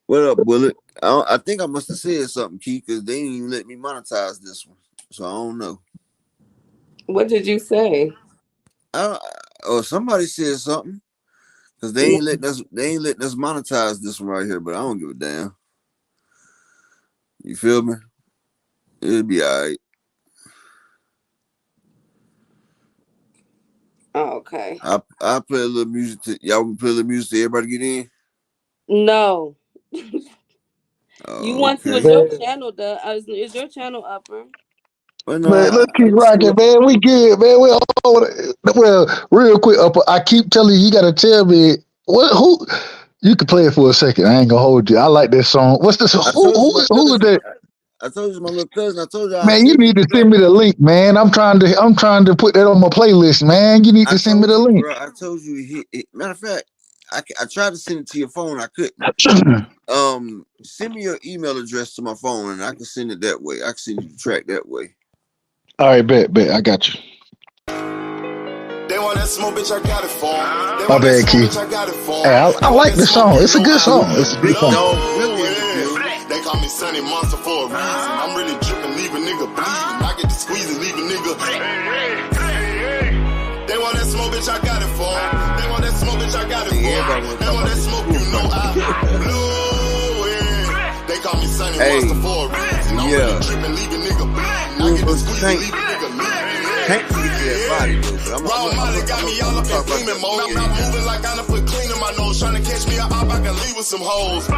What up, Bullet? I think I must have said something, Key, because they didn't even let me monetize this one, so I don't know. What did you say? I, or somebody said something because they No. ain't letting us. They ain't letting us monetize this one right here. But I don't give a damn. You feel me? It'll be all right. Oh, okay. I play a little music. Y'all can play a little music to everybody get in. No. You Oh, want to? It's okay. your Man, channel, the is your channel upper? Well, no, man, let's keep I just rocking, man. We good, man. We all well, real quick. I keep telling you, you gotta tell me what who. You can play it for a second. I ain't gonna hold you. I like this song. What's this? I told you my Who is cousin. that? I told you my little cousin. I told you I'll Man, you send you need to the send track. me the link, man. I'm trying to put that on my playlist, man. You need I to send me told the you, link. bro. I told you. Matter of fact, I tried to send it to your phone. I couldn't. All Send me your email address to my phone, and I can send it that way. I can send you the track that way. right, bet. I got you. They want that smoke, bitch, I got it for 'em. They My want that bad, smoke, Key. bitch, I got it for Hey, 'em. I They want like that the smoke, song. you It's a know good I song. It's a good Big song. Dog Billy in the building. They call me Sonny Monster for a reason. I'm really dripping, leave a nigga bleeding. I get to squeeze and leave a nigga. They want that smoke, bitch, I got it for 'em. They want that smoke, bitch, I got it for 'em. Everybody want to They talk want about that this smoke, you screw know I fight. blew it. They call me Sonny Hey, Monster for a reason. I'm really yeah. dripping, leave a nigga bleeding. I Who get to versus squeeze and Tank? leave a nigga bleeding. Tank can get that body though, but Raw Molly got me all I'm up gonna in talk about gleaming that mode. when we Not get moving like I done put clean in my nose. Trying to catch me up, I can leave with some hoes.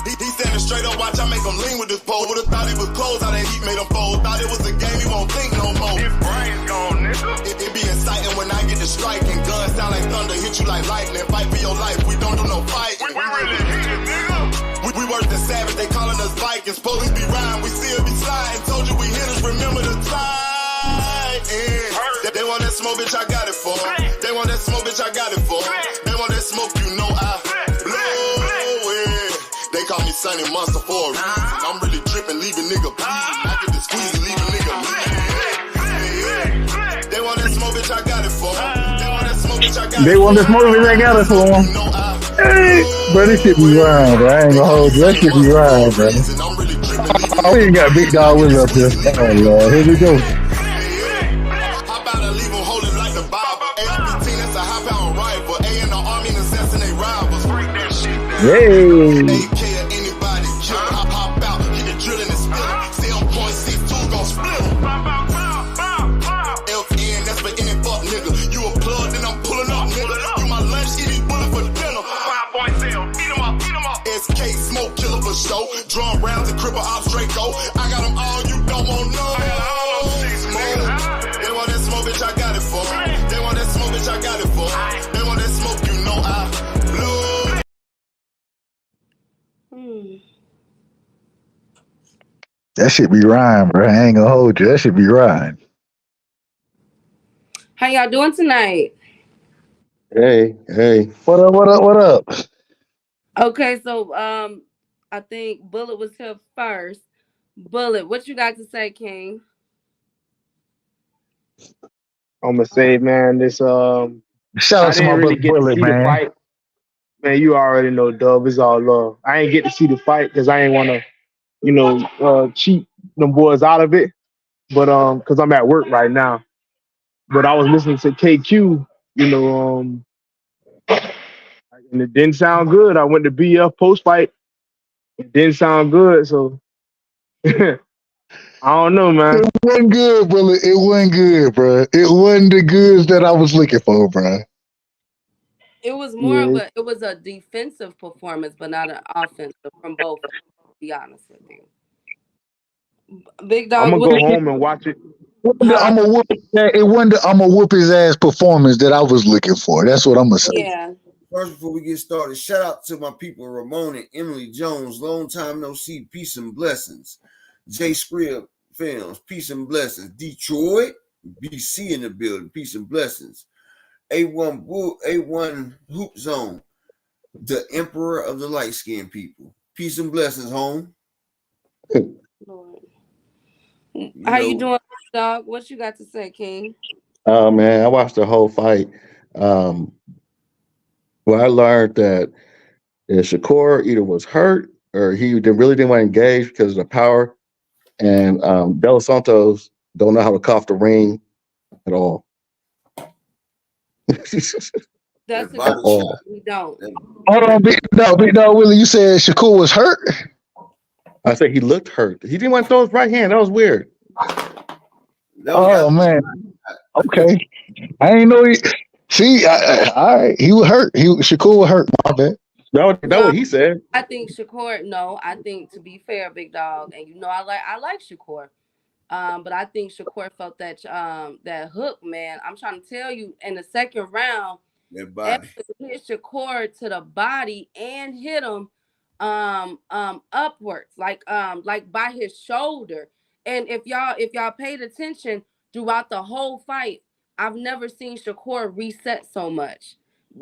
He standing straight up, watch I make him lean with this pole. Would've thought he was close, how that heat made him fold. Thought it was a game, he won't think no more. His brain's gone, nigga. It be exciting when I get to striking. Guns sound like thunder, hit you like lightning. Fight for your life, we don't do no fighting. We really hit it, nigga. We worse than savage, they calling us Vikings. Police be riding, we still be sliding. Told you we hitters, remember the time. They want that smoke, bitch, I got it for 'em. They want that smoke, bitch, I got it for 'em. They want that smoke, you know I blow it. They call me Sonny Monster for a reason. I'm really tripping, leave a nigga bleeding. I get the squeeze and leave a nigga bleeding. They want that smoke, bitch, I got it for 'em. They want that smoke, bitch, I got it. They want this movie. They got it for them. Hey, bro, this shit be rhyme, bro. I ain't gonna hold you. That shit be rhyme, bro. Oh, we ain't got Big Dog with us up here. Oh, Lord. Here we go. How about I leave them holding like the Bible? AR-15, that's a high-power rifle. A in the army and assassinate rivals. Break that shit down. Hey. AK or anybody kill. Hop out, get the drilling and spilling. 7.62 gon' split 'em. LTN, that's for any fuck nigga. You a plug, then I'm pulling up, nigga. You my lunch, eat these bullets for dinner. 5.0, eat 'em up, eat 'em up. SK, smoke killer for show. Drum rounds and cripple ops straight go. I got them all, you don't want none. They want that smoke, bitch, I got it for 'em. They want that smoke, bitch, I got it for 'em. They want that smoke, you know I blew. That shit be rhyme, bro. I ain't gonna hold you. That shit be rhyme. How y'all doing tonight? Hey. What up? Okay, so I think Bullet was here first. Bullet, what you got to say, King? I'm gonna say, man, this Shout I out to didn't my really brother get to Bullet, see the man. fight. Man, you already know, Dub. It's all love. I ain't get to see the fight because I ain't want to, cheat them boys out of it. But because I'm at work right now. But I was listening to KQ, and it didn't sound good. I went to BF post fight. It didn't sound good. So I don't know, man. It wasn't good, Bullet. It wasn't good, bro. It wasn't the goods that I was looking for, bro. It was more of Yeah. a defensive performance, but not an offensive from both. To be honest with you, Big I'm Dog. gonna What? go home and watch it. Huh? It wasn't the I'm a whoop his ass performance that I was looking for. That's what I'm gonna say. Yeah. First, before we get started, shout out to my people Ramon and Emily Jones. Long time no see. Peace and blessings. J Scribb Films. Peace and blessings. Detroit, BC in the building. Peace and blessings. A1 Hoop Zone. The Emperor of the Light Skinned People. Peace and blessings, home. Lord. You How you know, doing, Dog? What you got to say, King? Oh man, I watched the whole fight. Well, I learned that Shakur either was hurt or he really didn't want to engage because of the power. And De Los Santos don't know how to cough the ring at all. That's That body a shot. we don't. Hold on, Big Dog Willie. You said Shakur was hurt? I said he looked hurt. He didn't want to throw his right hand. That was weird. Oh man. Okay. I ain't know he. See, all right. He was hurt. Shakur was hurt. My bad. That's what he said. I think Shakur. No, I think to be fair, Big Dog, and you know I like Shakur. But I think Shakur felt that that hook, man. I'm trying to tell you, in the second round, That body. hit Shakur to the body and hit him upwards, like by his shoulder. And if y'all paid attention throughout the whole fight, I've never seen Shakur reset so much.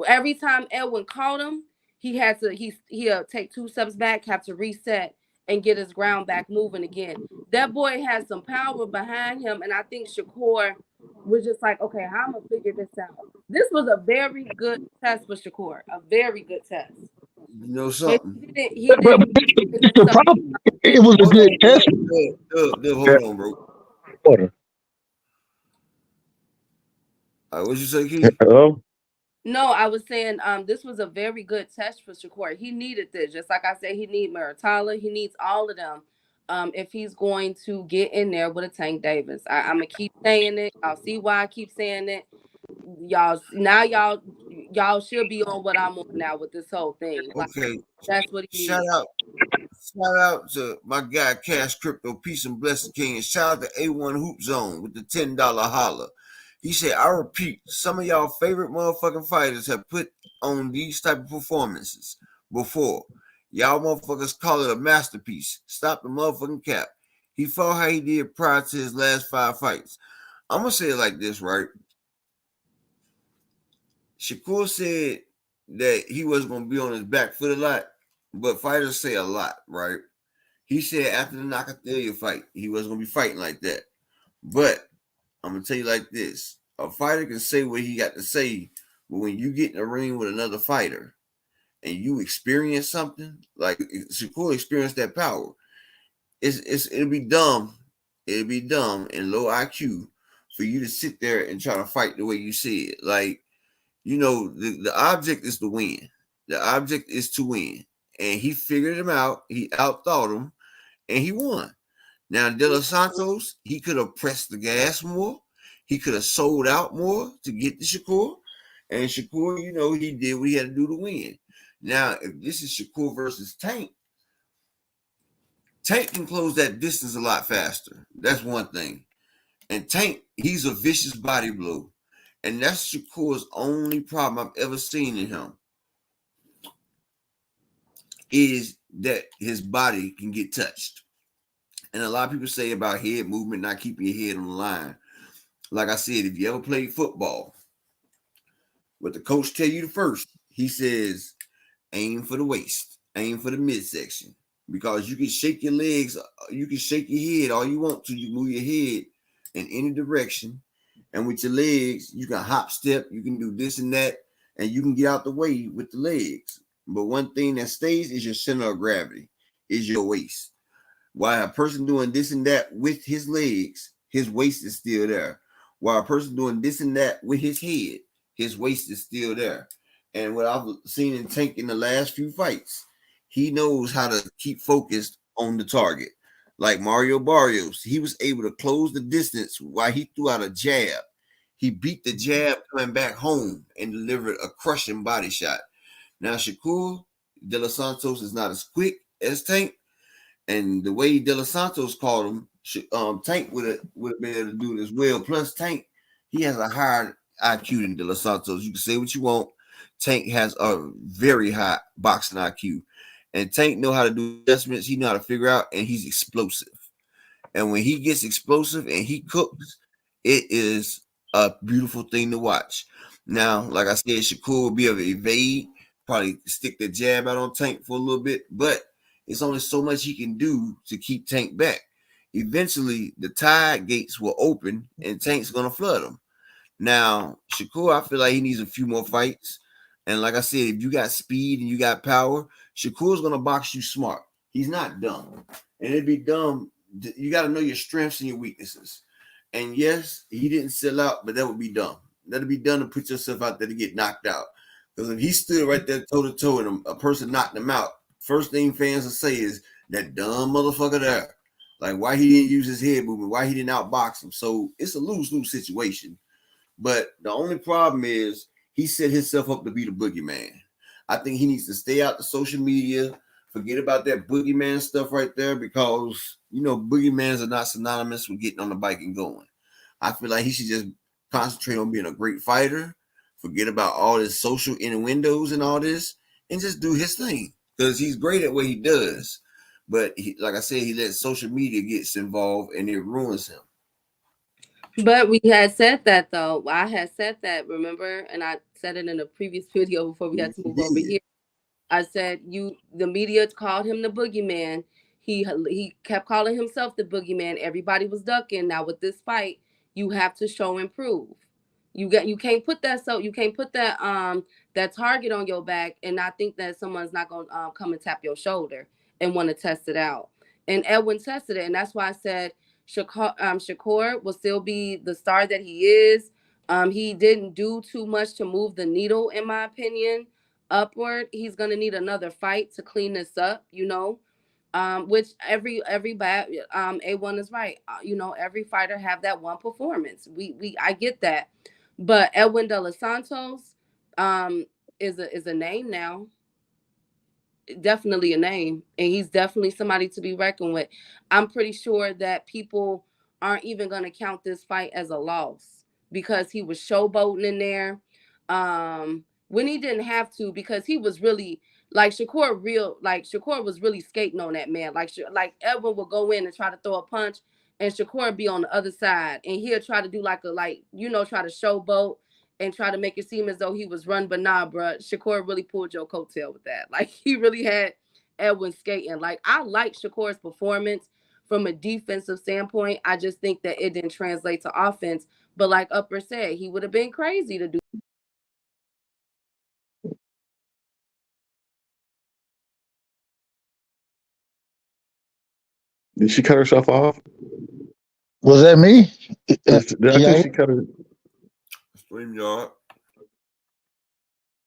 Every time Edwin caught him, he'll take 2 steps back, have to reset and get his ground back moving again. That boy has some power behind him, and I think Shakur was just like, okay, how am I gonna figure this out? This was a very good test for Shakur, a very good test. You know something? He didn't The problem, it was a good test. Hold on, bro. Order. What you say, Keith? Hello? No, I was saying this was a very good test for Shakur. He needed this. Just like I said, he needs Maratala. He needs all of them if he's going to get in there with a Tank Davis. I'm going to keep saying it. I'll see why I keep saying it. Y'all should be on what I'm on now with this whole thing. Okay. That's what he Shout needs. out to my guy Cash Crypto, Peace and Blessing King, and shout out to A1 Hoop Zone with the $10 holler. He said, I repeat, some of y'all favorite motherfucking fighters have put on these type of performances before. Y'all motherfuckers call it a masterpiece. Stop the motherfucking cap. He fought how he did prior to his last 5 fights. I'm going to say it like this, right? Shakur said that he wasn't going to be on his back foot a lot, but fighters say a lot, right? He said after the Nakathila fight, he wasn't going to be fighting like that. But I'm going to tell you like this. A fighter can say what he got to say, but when you get in the ring with another fighter and you experience something, like Shakur experienced that power, it'll be dumb. It'll be dumb and low IQ for you to sit there and try to fight the way you see it. Like, you know, the object is to win. The object is to win. And he figured him out. He outthought him, and he won. Now, De Los Santos, he could have pressed the gas more. He could have sold out more to get to Shakur. And Shakur, you know, he did what he had to do to win. Now, if this is Shakur versus Tank, Tank can close that distance a lot faster. That's one thing. And Tank, he's a vicious body blow. And that's Shakur's only problem I've ever seen in him, is that his body can get touched. And a lot of people say about head movement, not keeping your head on the line. Like I said, if you ever played football, what the coach tell you first, he says, aim for the waist, aim for the midsection. Because you can shake your legs, you can shake your head all you want to. You move your head in any direction. And with your legs, you can hop step, you can do this and that, and you can get out the way with the legs. But one thing that stays is your center of gravity, is your waist. While a person doing this and that with his legs, his waist is still there. While a person doing this and that with his head, his waist is still there. And what I've seen in Tank in the last few fights, he knows how to keep focused on the target. Like Mario Barrios, he was able to close the distance while he threw out a jab. He beat the jab coming back home and delivered a crushing body shot. Now, Shakur De Los Santos is not as quick as Tank. And the way De Los Santos called him, Tank would have been able to do it as well. Plus, Tank, he has a higher IQ than De Los Santos. You can say what you want. Tank has a very high boxing IQ. And Tank know how to do adjustments. He know how to figure out, and he's explosive. And when he gets explosive and he cooks, it is a beautiful thing to watch. Now, like I said, Shakur will be able to evade, probably stick the jab out on Tank for a little bit, but it's only so much he can do to keep Tank back. Eventually, the tide gates will open, and Tank's going to flood him. Now, Shakur, I feel like he needs a few more fights. And like I said, if you got speed and you got power, Shakur's gonna box you smart. He's not dumb. And it'd be dumb. You got to know your strengths and your weaknesses. And yes, he didn't sell out, but that would be dumb. That'd be dumb to put yourself out there to get knocked out. Because if he stood right there toe to toe and a person knocked him out, first thing fans will say is that dumb motherfucker there. Like, why he didn't use his head movement, why he didn't outbox him. So it's a lose-lose situation. But the only problem is he set himself up to be the boogeyman. I think he needs to stay out the social media, forget about that boogeyman stuff right there, because, you know, boogeymans are not synonymous with getting on the bike and going. I feel like he should just concentrate on being a great fighter, forget about all his social innuendos and all this, and just do his thing, because he's great at what he does. But he, like I said, he lets social media get involved and it ruins him. But we had said that, though. I had said that, remember? And I said it in a previous video before we had to move over here. I said the media called him the boogeyman. He kept calling himself the boogeyman. Everybody was ducking. Now with this fight, you have to show and prove. You can't put that that target on your back and not think that someone's not gonna come and tap your shoulder and want to test it out. And Edwin tested it, and that's why I said Shakur will still be the star that he is. He didn't do too much to move the needle, in my opinion, upward. He's gonna need another fight to clean this up, you know. Which every A1 is right. You know, every fighter have that one performance. I get that, but Edwin De Los Santos is a name now. Definitely a name, and he's definitely somebody to be reckoned with. I'm pretty sure that people aren't even going to count this fight as a loss because he was showboating in there when he didn't have to, because he was really like Shakur was really skating on that man. Like Edwin would go in and try to throw a punch, and Shakur would be on the other side, and he'll try to do try to showboat and try to make it seem as though he was run. But nah, bro, Shakur really pulled your coattail with that. Like, he really had Edwin skating. Like, I like Shakur's performance from a defensive standpoint. I just think that it didn't translate to offense. But like Upper said, he would have been crazy to do. Did she cut herself off? Was that me? Did I think she cut her? StreamYard.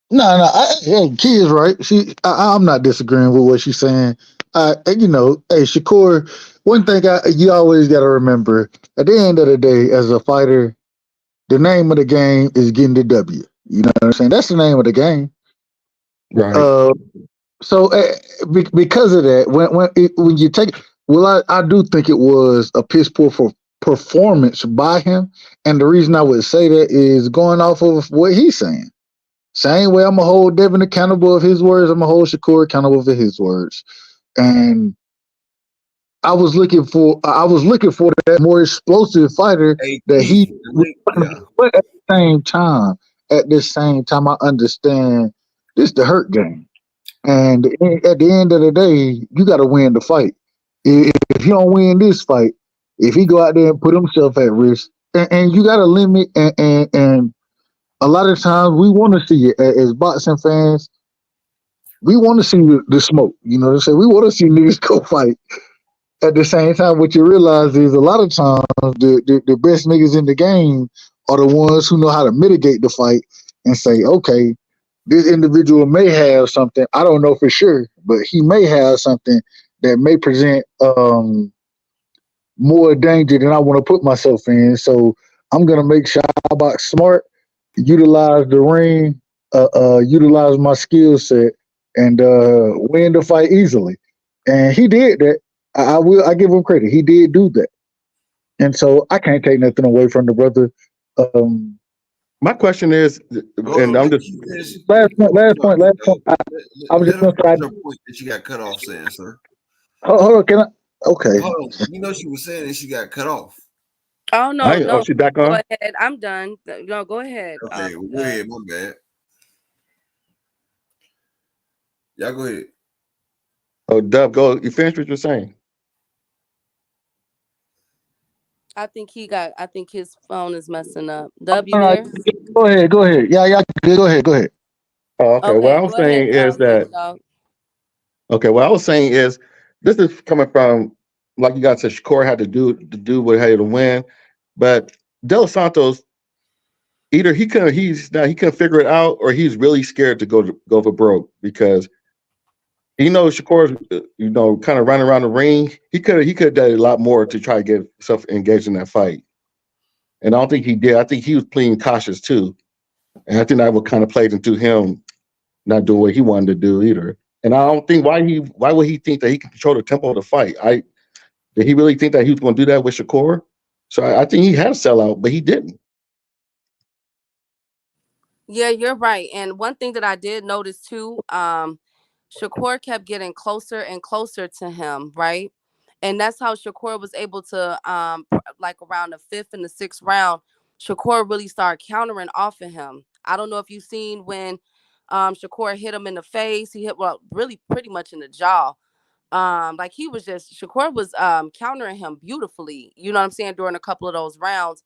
No. Key is right. I'm not disagreeing with what she's saying. You know, hey, Shakur. One thing you always got to remember: at the end of the day, as a fighter, the name of the game is getting the W. You know what I'm saying? That's the name of the game. Right. So because of that, when you take, I do think it was a piss poor for performance by him, and the reason I would say that is going off of what he's saying. Same way I'm gonna hold Devin accountable of his words, I'm gonna hold Shakur accountable for his words. And I was looking for that more explosive fighter that he. But at the same time, I understand this the hurt game, and at the end of the day, you got to win the fight. If you don't win this fight, if he go out there and put himself at risk, and you got to limit, and a lot of times we want to see it as boxing fans. We want to see the smoke. You know what I'm saying? We want to see niggas go fight. At the same time, what you realize is a lot of times the best niggas in the game are the ones who know how to mitigate the fight and say, okay, this individual may have something. I don't know for sure, but he may have something that may present more danger than I want to put myself in. So I'm going to make sure I box smart, utilize the ring, utilize my skill set, and win the fight easily. And he did that. I give him credit. He did do that. And so I can't take nothing away from the brother. My question is, and I'm just last point. I was just going to try point that you got cut off saying, sir. Hold on, can I? Okay. Hold on. You know she was saying that she got cut off. Oh no, no. Oh, she back on? Go ahead. I'm done. No, go ahead. Okay, go ahead. My bad. Y'all go ahead. Oh, Dub, go. You finished what you're saying. I think his phone is messing up. W there? Go ahead. Yeah, go ahead. Oh, okay. What Okay, I was go ahead, saying is Big that Dog. okay. What I was saying is this is coming from like you guys said, Shakur had to do what he had to win, but De Los Santos either he couldn't figure it out or he's really scared to go for broke because he knows Shakur's kind of running around the ring. He could have done a lot more to try to get himself engaged in that fight, and I don't think he did. I think he was playing cautious too, and I think that would kind of played into him not doing what he wanted to do either. And I don't think why would he think that he can control the tempo of the fight? Did he really think that he was going to do that with Shakur? So I think he had a sellout, but he didn't. Yeah, you're right. And one thing that I did notice too, Shakur kept getting closer and closer to him, right? And that's how Shakur was able to, like around the fifth and the sixth round, Shakur really started countering off of him. I don't know if you've seen when Shakur hit him in the face. He hit, well, really pretty much in the jaw. Like Shakur was countering him beautifully, you know what I'm saying, during a couple of those rounds.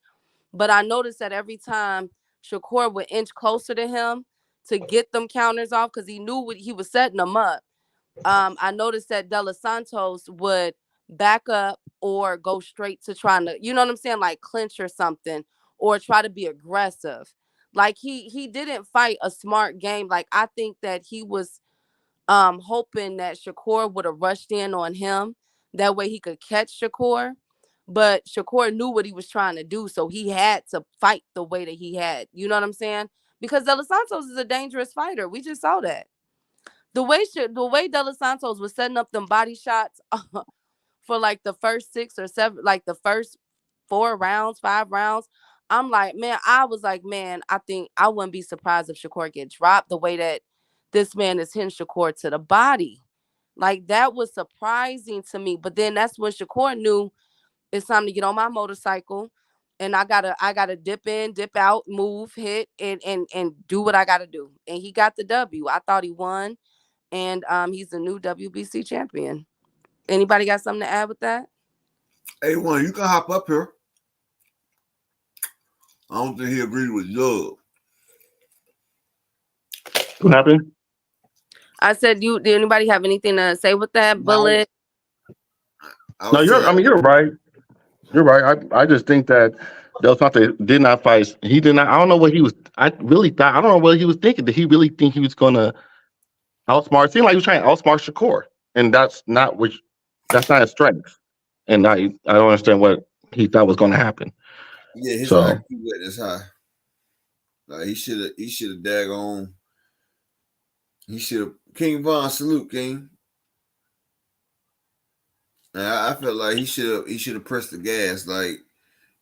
But I noticed that every time Shakur would inch closer to him to get them counters off, because he knew what he was setting them up. I noticed that De Los Santos would back up or go straight to trying to, you know what I'm saying, like clinch or something, or try to be aggressive. Like he didn't fight a smart game. Like I think that he was hoping that Shakur would have rushed in on him. That way he could catch Shakur. But Shakur knew what he was trying to do, so he had to fight the way that he had. You know what I'm saying? Because De Los Santos is a dangerous fighter. We just saw that. The way De Los Santos was setting up them body shots for like the first 6 or 7, like the first 4 rounds, 5 rounds. I was like, man, I think I wouldn't be surprised if Shakur get dropped the way that this man is hitting Shakur to the body. Like that was surprising to me. But then that's when Shakur knew it's time to get on my motorcycle and I gotta dip in, dip out, move, hit, and do what I gotta do. And he got the W. I thought he won. And he's the new WBC champion. Anybody got something to add with that? A1, you can hop up here. I don't think he agreed with Doug. What happened? I said, did anybody have anything to say with that? Bullet? No, you're right. You're right. I just think that Del Sante did not fight. He did not. I don't know what he was. I really thought. I don't know what he was thinking. Did he really think he was gonna outsmart? It seemed like he was trying to outsmart Shakur, and that's not his strength. And I don't understand what he thought was going to happen. Yeah, his So IQ wasn't as high. Like he should have daggone. He should have. King Von, salute King. And I felt like he should have pressed the gas. Like,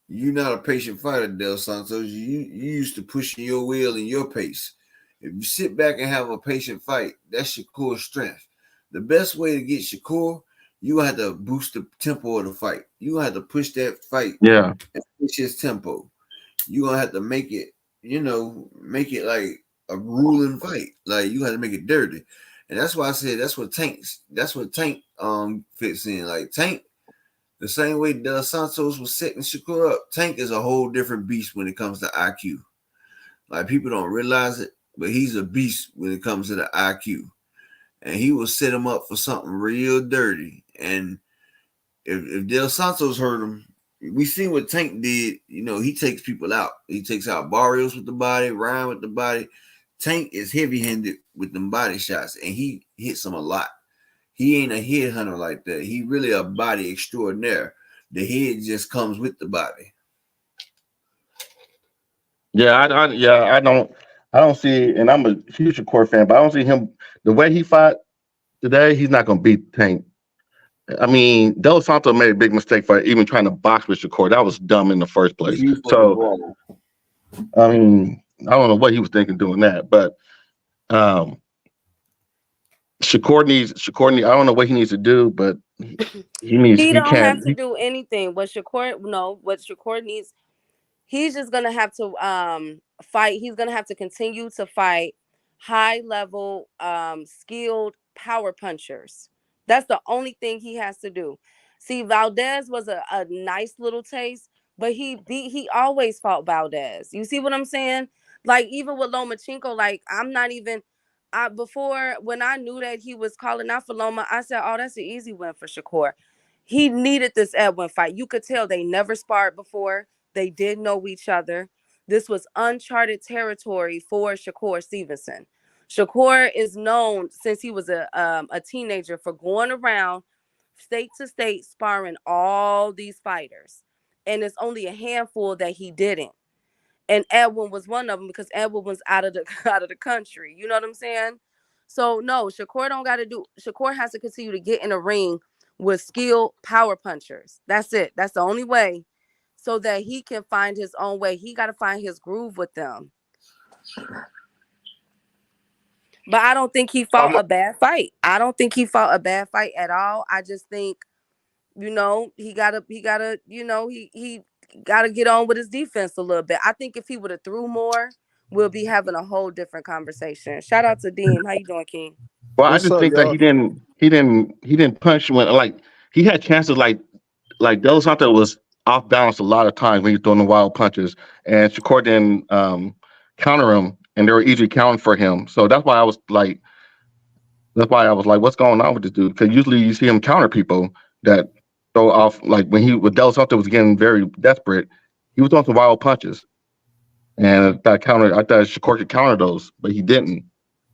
you're not a patient fighter, Del Santos. You used to pushing your will and your pace. If you sit back and have a patient fight, that's Shakur's strength. The best way to get Shakur, you gonna have to boost the tempo of the fight. You gonna have to push that fight yeah, and push his tempo. You gonna have to make it like a ruling fight. Like you got to make it dirty. And that's why I said that's what Tank fits in. Like Tank, the same way De Los Santos was setting Shakur up, Tank is a whole different beast when it comes to IQ. Like people don't realize it, but he's a beast when it comes to the IQ. And he will set him up for something real dirty. And if De Los Santos hurt him, we seen what Tank did. You know, he takes people out. He takes out Barrios with the body, Ryan with the body. Tank is heavy-handed with them body shots, and he hits them a lot. He ain't a head hunter like that. He really a body extraordinaire. The head just comes with the body. yeah, I don't see. And I'm a huge Shakur fan, but I don't see him the way he fought today. He's not going to beat Tank. I mean, Del Santo made a big mistake for even trying to box with Shakur. That was dumb in the first place. So, I mean, I don't know what he was thinking doing that, but Shakur needs. I don't know what he needs to do, but he needs. He don't can't. have to do anything. What Shakur needs, he's just gonna have to fight. He's gonna have to continue to fight high level, skilled power punchers. That's the only thing he has to do. See, Valdez was a nice little taste, but he always fought Valdez. You see what I'm saying? Like even with Lomachenko, like before when I knew that he was calling out for Loma, I said, "Oh, that's an easy win for Shakur." He needed this Edwin fight. You could tell they never sparred before. They did know each other. This was uncharted territory for Shakur Stevenson. Shakur is known since he was a teenager for going around state to state sparring all these fighters, and it's only a handful that he didn't. And Edwin was one of them because Edwin was out of the country. You know what I'm saying? So no, Shakur don't got to do. Shakur has to continue to get in a ring with skilled power punchers. That's it. That's the only way, so that he can find his own way. He got to find his groove with them. But I don't think he fought a bad fight. I don't think he fought a bad fight at all. I just think, he gotta get on with his defense a little bit. I think if he would have threw more, we'll be having a whole different conversation. Shout out to Deem. How you doing, King? Well, What's I just up, think y'all? that he didn't punch when, like, he had chances, like Del Santo was off balance a lot of times when he was throwing the wild punches, and Shakur didn't counter him, and they were easy counting for him. So that's why I was like, what's going on with this dude? Because usually you see him counter people that throw off, like when Del Santo was getting very desperate, he was throwing some wild punches, and I thought Shakur could counter those, but he didn't.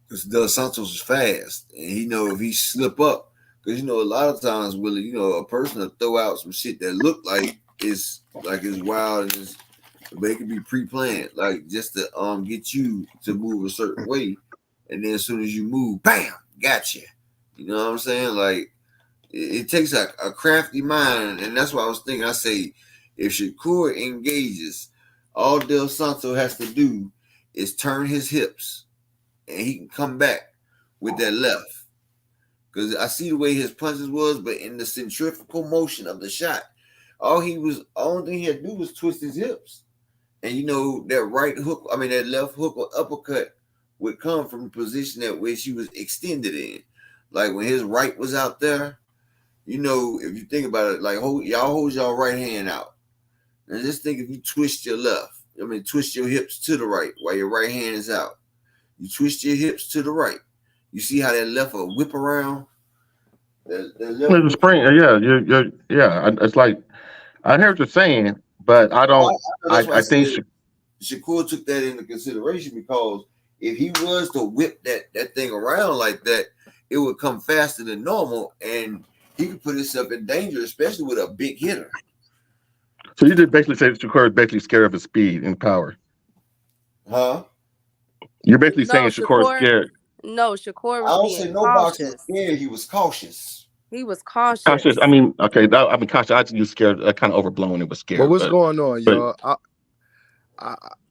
Because Dos Santos is fast, and if he slip up, because a lot of times, Willie, a person will throw out some shit that look like it's wild, and but it can be pre-planned, like just to get you to move a certain way, and then as soon as you move, bam, gotcha. You know what I'm saying? Like it takes a crafty mind, and that's what I was thinking. I say, if Shakur engages, all Del Santo has to do is turn his hips, and he can come back with that left. Because I see the way his punches was, but in the centrifugal motion of the shot, only thing he had to do was twist his hips. And that left hook or uppercut would come from the position that which he was extended in. Like when his right was out there, if you think about it, like hold y'all right hand out. And just think if you twist your twist your hips to the right while your right hand is out. You twist your hips to the right. You see how that left will whip around? There's a spring. Yeah. It's like, I hear what you're saying, but I don't. I think Shakur took that into consideration, because if he was to whip that thing around like that, it would come faster than normal, and he could put himself in danger, especially with a big hitter. So you did basically say that Shakur is basically scared of his speed and power. Huh? You're basically saying Shakur is scared. No, Shakur was I don't say no boxer was scared. He was cautious. He was cautious. Cautious. I mean, okay. Cautious. I just use scared. Kind of overblown. It was scared. But what's going on, y'all?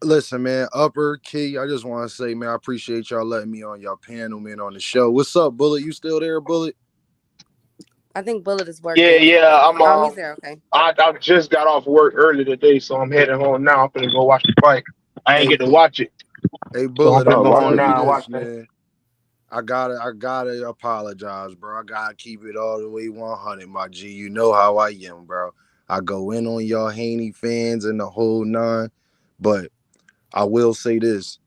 Listen, man. Upper Key. I just want to say, man, I appreciate y'all letting me on y'all panel, man, on the show. What's up, Bullet? You still there, Bullet? I think Bullet is working. Yeah. I'm he's there. Okay. I just got off work early today, so I'm heading home now. I'm gonna go watch the fight. I ain't get to watch it. Hey, Bullet, So I'm I'm going now. this, Watch man. I gotta apologize, bro. I gotta keep it all the way 100, my G. You know how I am, bro. I go in on y'all Haney fans and the whole nine, but I will say this: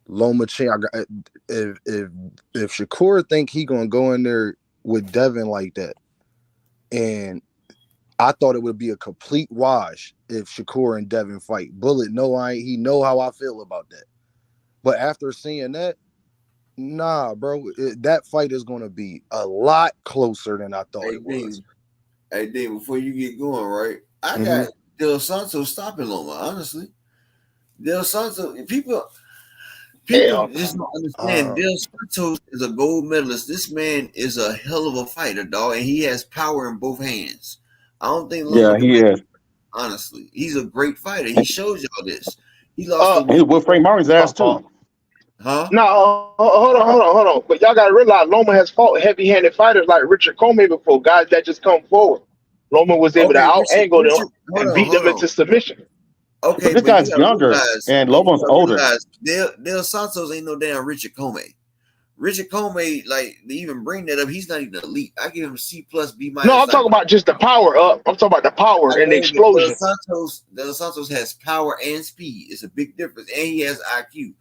Lomachenko. If Shakur think he gonna go in there with Devin like that, and I thought it would be a complete wash if Shakur and Devin fight. Bullet, he know how I feel about that. But after seeing that, nah, bro, that fight is going to be a lot closer than I thought it was. Hey, Dave, before you get going, right? I got Del Santo stopping Loma, honestly. Del Santo, people just don't understand. Del Santos is a gold medalist. This man is a hell of a fighter, dog, and he has power in both hands. I don't think Loma he is. Honestly, he's a great fighter. He shows y'all this. He lost. He whipped Frank Martin's ass too. Huh? No, hold on. But y'all gotta realize Loma has fought heavy-handed fighters like Richard Comey before, guys that just come forward. Loma was able to out-angle them and beat them into submission. Okay, but this guy's younger and Loma's older. Del Santos ain't no damn Richard Comey. Richard Comey, like, to even bring that up, he's not even elite. I give him C+, B-. No, I'm talking about just the power up. I'm talking about the power and the explosion. Del Santos has power and speed. It's a big difference. And he has IQ.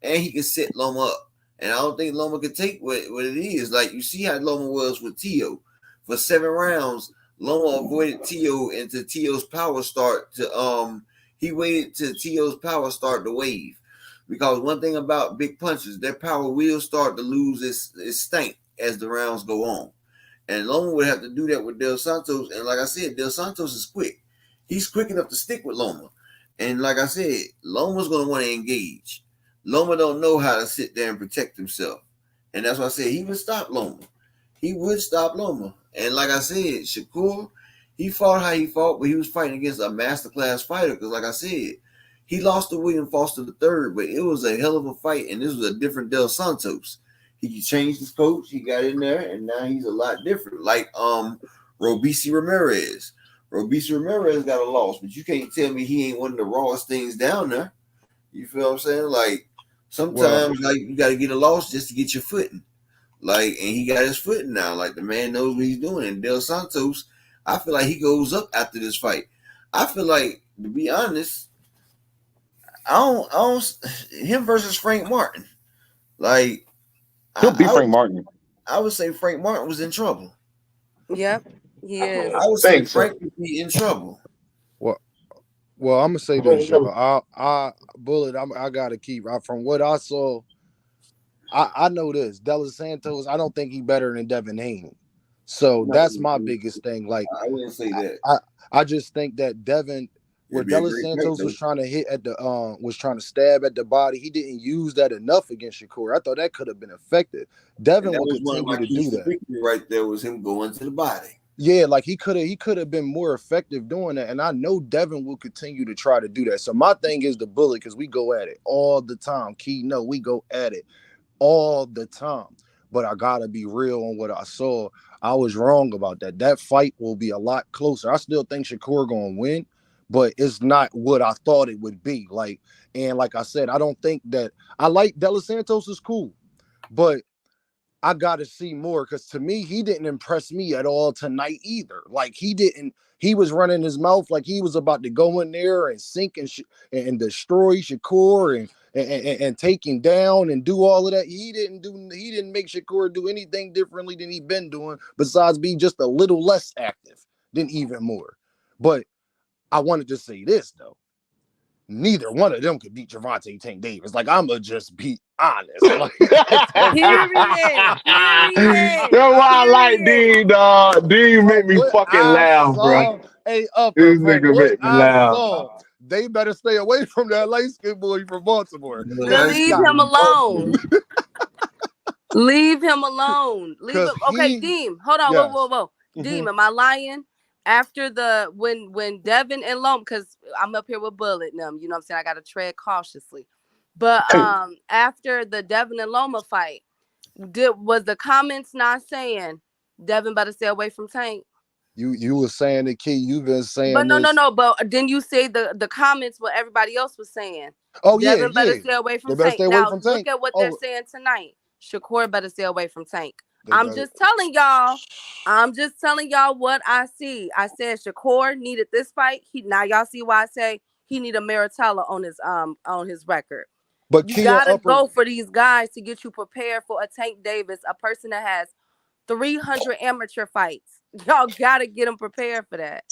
And he can set Loma up. And I don't think Loma could take what it is. Like, you see how Loma was with Tio. For 7 rounds, Loma avoided Tio until Tio's power start to he waited till Tio's power start to wave. Because one thing about big punches, their power will start to lose its stank as the rounds go on. And Loma would have to do that with Del Santos. And like I said, Del Santos is quick. He's quick enough to stick with Loma. And like I said, Loma's going to want to engage. Loma don't know how to sit there and protect himself. And that's why I said he would stop Loma. He would stop Loma. And like I said, Shakur, he fought how he fought, but he was fighting against a masterclass fighter. Because like I said, he lost to William Foster III, but it was a hell of a fight. And this was a different Del Santos. He changed his coach. He got in there, and now he's a lot different. Like Robeisy Ramirez. Robeisy Ramirez got a loss, but you can't tell me he ain't one of the rawest things down there. You feel what I'm saying? Like, sometimes like you got to get a loss just to get your footing. Like, and he got his footing now. Like, the man knows what he's doing. And Del Santos, I feel like he goes up after this fight. I feel like, to be honest, I don't him versus Frank Martin. Like, He'll beat Frank Martin. I would say Frank Martin was in trouble. Yep, he is. I would say Frank would be in trouble. Well, I'm gonna say this, y'all. I Bullet. I gotta keep from what I saw. I know this. Del Santos, I don't think he better than Devin Haney. So that's my biggest thing. Like, I wouldn't say that. I just think that Devin, where Del Santos was trying to hit at the was trying to stab at the body, he didn't use that enough against Shakur. I thought that could have been effective. Devin will continue to do that. Right there was him going to the body. Yeah, like he could have been more effective doing that, and I know Devin will continue to try to do that. So my thing is the Bullet, because we go at it all the time. Key, no, we go at it all the time. But I gotta be real on what I saw. I was wrong about that. That fight will be a lot closer. I still think Shakur gonna win, but it's not what I thought it would be. Like I said, I don't think that I like Del Santos is cool, but I got to see more, because to me, he didn't impress me at all tonight either. Like, he was running his mouth like he was about to go in there and sink and destroy Shakur and take him down and do all of that. He didn't make Shakur do anything differently than he'd been doing, besides be just a little less active than even more. But I wanted to say this, though. Neither one of them could beat Gervonta Tank Davis. Like, I'ma just be honest. Like, Period. That's why I like Dean, dog. Dean make me fucking laugh, bro. Hey, this nigga make me laugh. They better stay away from that light-skinned boy from Baltimore. Leave him alone. Leave him alone. Okay, Deem. Hold on. Yes. Whoa. Deem, am I lying? After when Devin and Loma, because I'm up here with Bullet and them, you know what I'm saying? I gotta tread cautiously. But after the Devin and Loma fight, was the comments not saying Devin better stay away from Tank? You were saying the key, you've been saying. But no, but then you say the comments what everybody else was saying. Oh, Devin better stay away from Tank. Now look at what they're saying tonight. Shakur better stay away from Tank. I'm just telling y'all what I see. I said Shakur needed this fight. Now y'all see why I say he need a Maratella on his record. But you gotta go for these guys to get you prepared for a Tank Davis, a person that has 300 amateur fights. Y'all gotta get him prepared for that.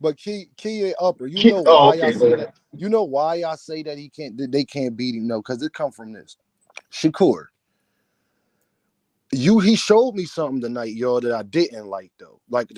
But Key Upper, you know why I say that? You know why I say that they can't beat him? No, because it come from this. Shakur. He showed me something tonight, y'all, that I didn't like, though. Like,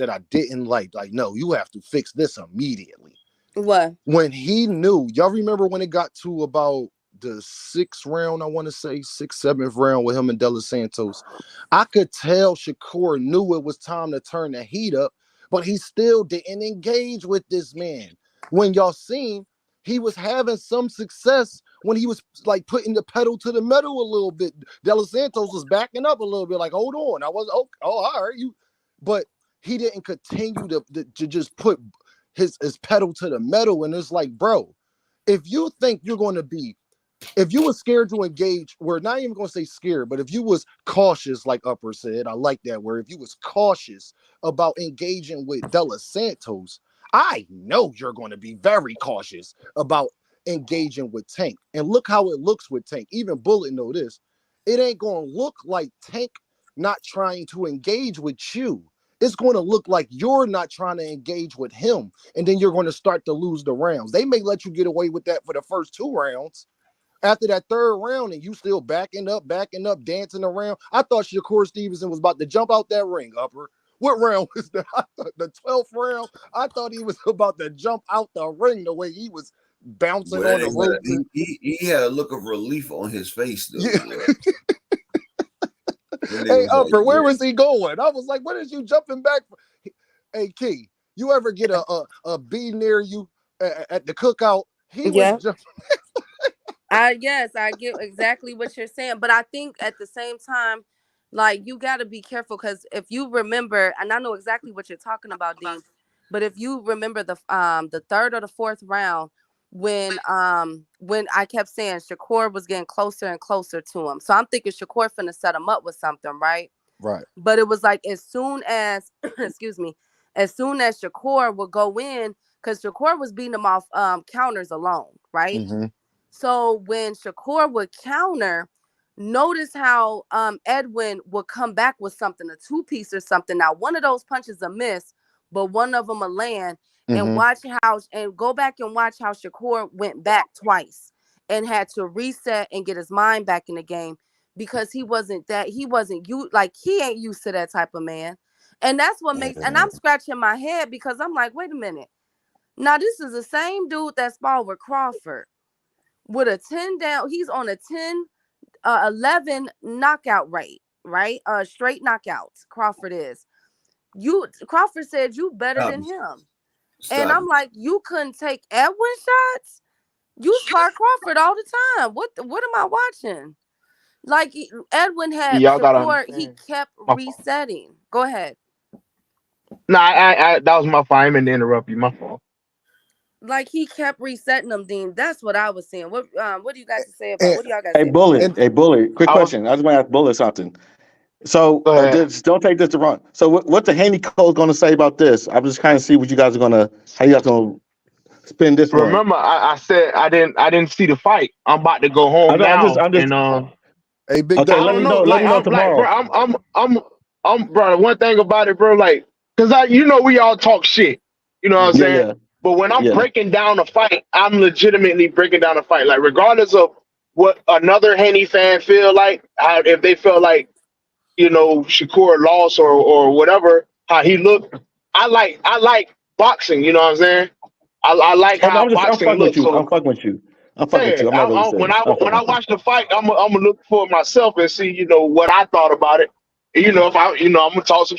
no, you have to fix this immediately. What? When he knew, y'all remember when it got to about the 6th round, I want to say 6th, 7th round with him and Del Santos, I could tell Shakur knew it was time to turn the heat up, but he still didn't engage with this man. When y'all seen, he was having some success when he was like putting the pedal to the metal a little bit. Del Santos was backing up a little bit, like, hold on. I was all right, but he didn't continue to just put his pedal to the metal. And it's like, bro, if you think you're going to be, if you were scared to engage, we're not even going to say scared, but if you was cautious, like Upper said, I like that word. If you was cautious about engaging with Del Santos, I know you're going to be very cautious about engaging with Tank. And look how it looks with Tank. Even Bullet know this. it ain't gonna look like Tank not trying to engage with you. It's going to look like you're not trying to engage with him, and then you're going to start to lose the rounds. They may let you get away with that for the first 2 rounds. After that 3rd round, and you still backing up, dancing around. I thought Shakur Stevenson was about to jump out that ring, Upper. What round was that? The 12th round? I thought he was about to jump out the ring the way he was bouncing on the ropes. He had a look of relief on his face, though. Yeah. Hey, Upper, where was he going? I was like, what is you jumping back for? Hey, Key, you ever get a bee near you at the cookout? He was jumping. Yes, I get exactly what you're saying, but I think at the same time, like, you got to be careful, because if you remember, and I know exactly what you're talking about, Dean, but if you remember the 3rd or the 4th round, when I kept saying Shakur was getting closer and closer to him, so I'm thinking Shakur finna set him up with something, right? Right. But it was like, as soon as excuse me, as soon as Shakur would go in, because Shakur was beating him off counters alone, right? Mm-hmm. So when Shakur would counter, notice how Edwin would come back with something, a 2-piece or something. Now, one of those punches a miss, but one of them a land. And go back and watch how Shakur went back twice and had to reset and get his mind back in the game, because he ain't used to that type of man. And that's what makes, and I'm scratching my head, because I'm like, wait a minute. Now, this is the same dude that sparred with Crawford with a 10 down. He's on a 11 knockout rate, right? Straight knockouts. Crawford is. Crawford said you better than him. And I'm like, you couldn't take Edwin shots? You spar Crawford all the time. What am I watching? Like, Edwin had Shakur, he kept resetting. Go ahead. No, I that was my fault. I didn't mean to interrupt you. My fault. Like, he kept resetting them, Dean. That's what I was saying. What do you guys say about? What do y'all guys say? Hey, Bully. Quick question. I just want to ask Bully something. So don't take this the wrong. So what the Haney Cole's going to say about this? I'm just kind of see what you guys are going to, how you guys going to spin this one. Remember, I said I didn't see the fight. I'm about to go home now. Hey, big okay, let me know tomorrow. Like, I'm bro. One thing about it, bro, like, cause we all talk shit. You know what I'm saying? Yeah. But when I'm breaking down a fight, I'm legitimately breaking down a fight. Like, regardless of what another Haney fan feel like, if they feel like, Shakur lost or whatever, how he looked. I like boxing. You know what I'm saying? I like how boxing looks. I'm fucking with you. When I watch the fight, I'm gonna look for myself and see, what I thought about it. If I'm gonna talk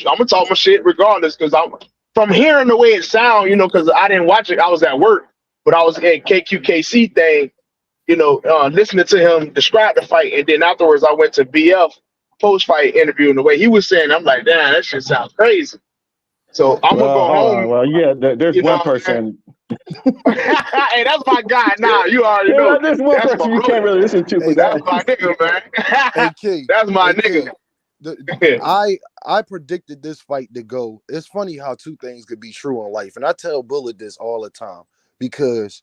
my shit regardless, because I'm from hearing the way it sounds, because I didn't watch it. I was at work, but I was at KQKC thing, listening to him describe the fight, and then afterwards I went to BF post-fight interview, and the way he was saying, I'm like, damn, that shit sounds crazy. So I'm gonna go home. Well, yeah, there's one person. Hey, that's my guy. Nah, you already know. There's one person you can't really listen to. That's my nigga, man. Key, that's my nigga. I predicted this fight to go. It's funny how 2 things could be true in life, and I tell Bullet this all the time, because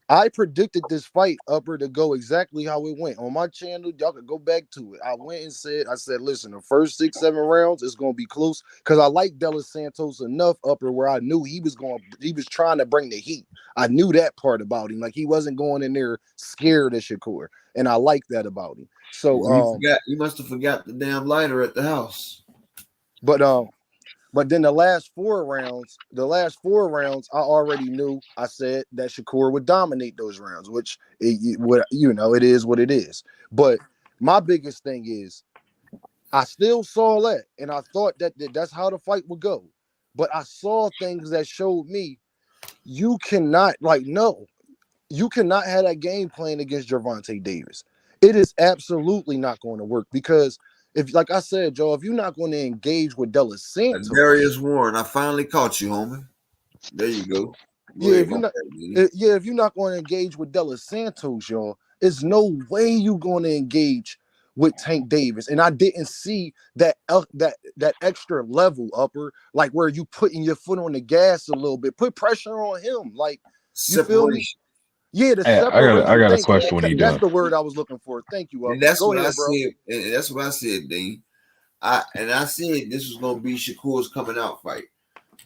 I predicted this fight, Upper, to go exactly how it went. On my channel, y'all could go back to it. I said, listen, the first 6-7 rounds is going to be close, because I like Delos Santos enough, Upper, where I knew he was trying to bring the heat. I knew that part about him. Like, he wasn't going in there scared of Shakur, and I like that about him. So you must have forgot the damn lighter at the house. But then the last 4 rounds, I already knew. I said that Shakur would dominate those rounds, which it is what it is. But my biggest thing is, I still saw that, and I thought that's how the fight would go. But I saw things that showed me you cannot have that game plan against Gervonta Davis. It is absolutely not going to work, because if, like I said, Joe, if you're not going to engage with Delos Santos, Darius Warren, I finally caught you, homie. There you go. If you're not going to engage with Delos Santos, y'all, there's no way you're going to engage with Tank Davis. And I didn't see that extra level, Upper, like where you putting your foot on the gas a little bit, put pressure on him, like, you feel me? Yeah, to Hey, separate I him. got a Thank you. question when he That's done. the word I was looking for. Thank you, And Upper. that's Go what I ahead, bro. said. And that's what I said, Dean. I said this was gonna be Shakur's coming out fight.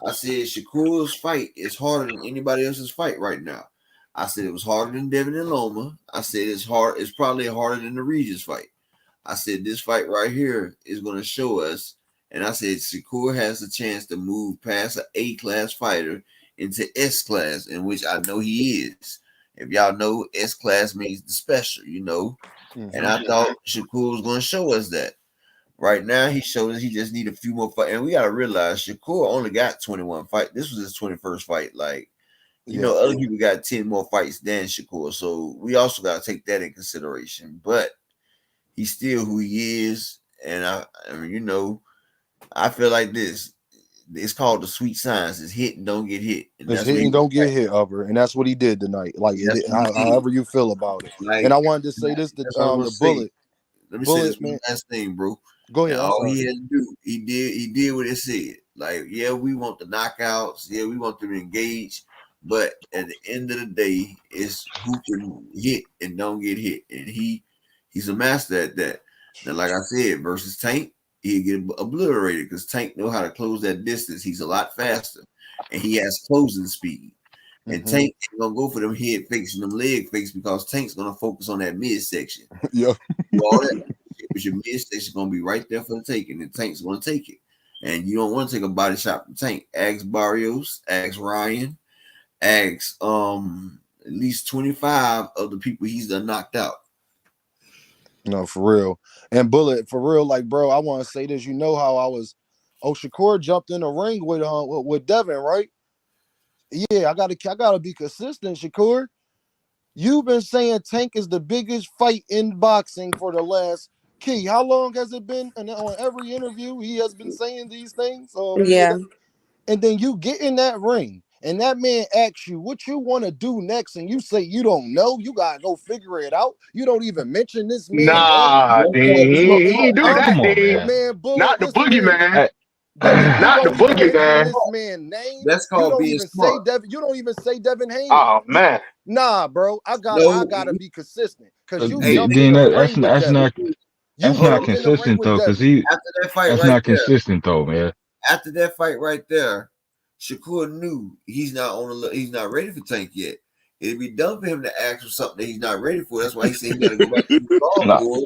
I said Shakur's fight is harder than anybody else's fight right now. I said it was harder than Devin and Loma. I said it's probably harder than the Regis fight. I said this fight right here is going to show us, and I said Shakur has a chance to move past an A-class fighter into S-class, in which I know he is. If y'all know, S-class means the special, you know. And I thought Shakur was going to show us that. Right now, he showed us he just need a few more fights. And we got to realize Shakur only got 21 fights. This was his 21st fight. Like, you know, other people got 10 more fights than Shakur. So we also got to take that in consideration. But he's still who he is. And I mean, you know, I feel like this. It's called the sweet science. It's hit and don't get hit. And It's hit and don't get hit, Upper. And that's what he did tonight. Like, however you feel about it. Like, and I wanted to say this, the Bullet. Let me Bullet, say this last thing, bro. Go ahead. All he had to do, he did what it said. Like, yeah, we want the knockouts. Yeah, we want them to engage. But at the end of the day, it's who can hit and don't get hit. And he's a master at that. Now, like I said, versus Tank, he'll get obliterated because Tank know how to close that distance. He's a lot faster. And he has closing speed. And Tank ain't gonna go for them head fakes and them leg fakes because Tank's gonna focus on that midsection. Yeah. All that. But your midsection gonna be right there for the taking, and Tank's gonna take it. And you don't want to take a body shot from Tank. Ask Barrios, ask Ryan, ask at least 25 of the people he's done knocked out. No, for real. And Bullet, for real, like, bro, I want to say this. You know how I was. Shakur jumped in the ring with Devin, right? Yeah, I gotta be consistent, Shakur. You've been saying Tank is the biggest fight in boxing for the last Key. How long has it been? And on every interview, he has been saying these things. Yeah. And then you get in that ring, and that man asks you what you want to do next, and you say you don't know. You gotta go figure it out. You don't even mention this man. Nah, he ain't do that, come on, Dean. Man, Bullet, Not the boogeyman. Hey, Not the boogeyman. This man name. That's called you don't being even smart. say Devin. You don't even say Devin Haney. Oh man. Nah, bro. I gotta be consistent because you jumped Dean, in the that's ring with Devin. not You not jumped in the ring consistent with though, because Devin. After that fight that's right not there, consistent though, man. after that fight right there, Shakur knew he's not ready for Tank yet. It'd be dumb for him to ask for something that he's not ready for. That's why he said he got to go back to the drawing board.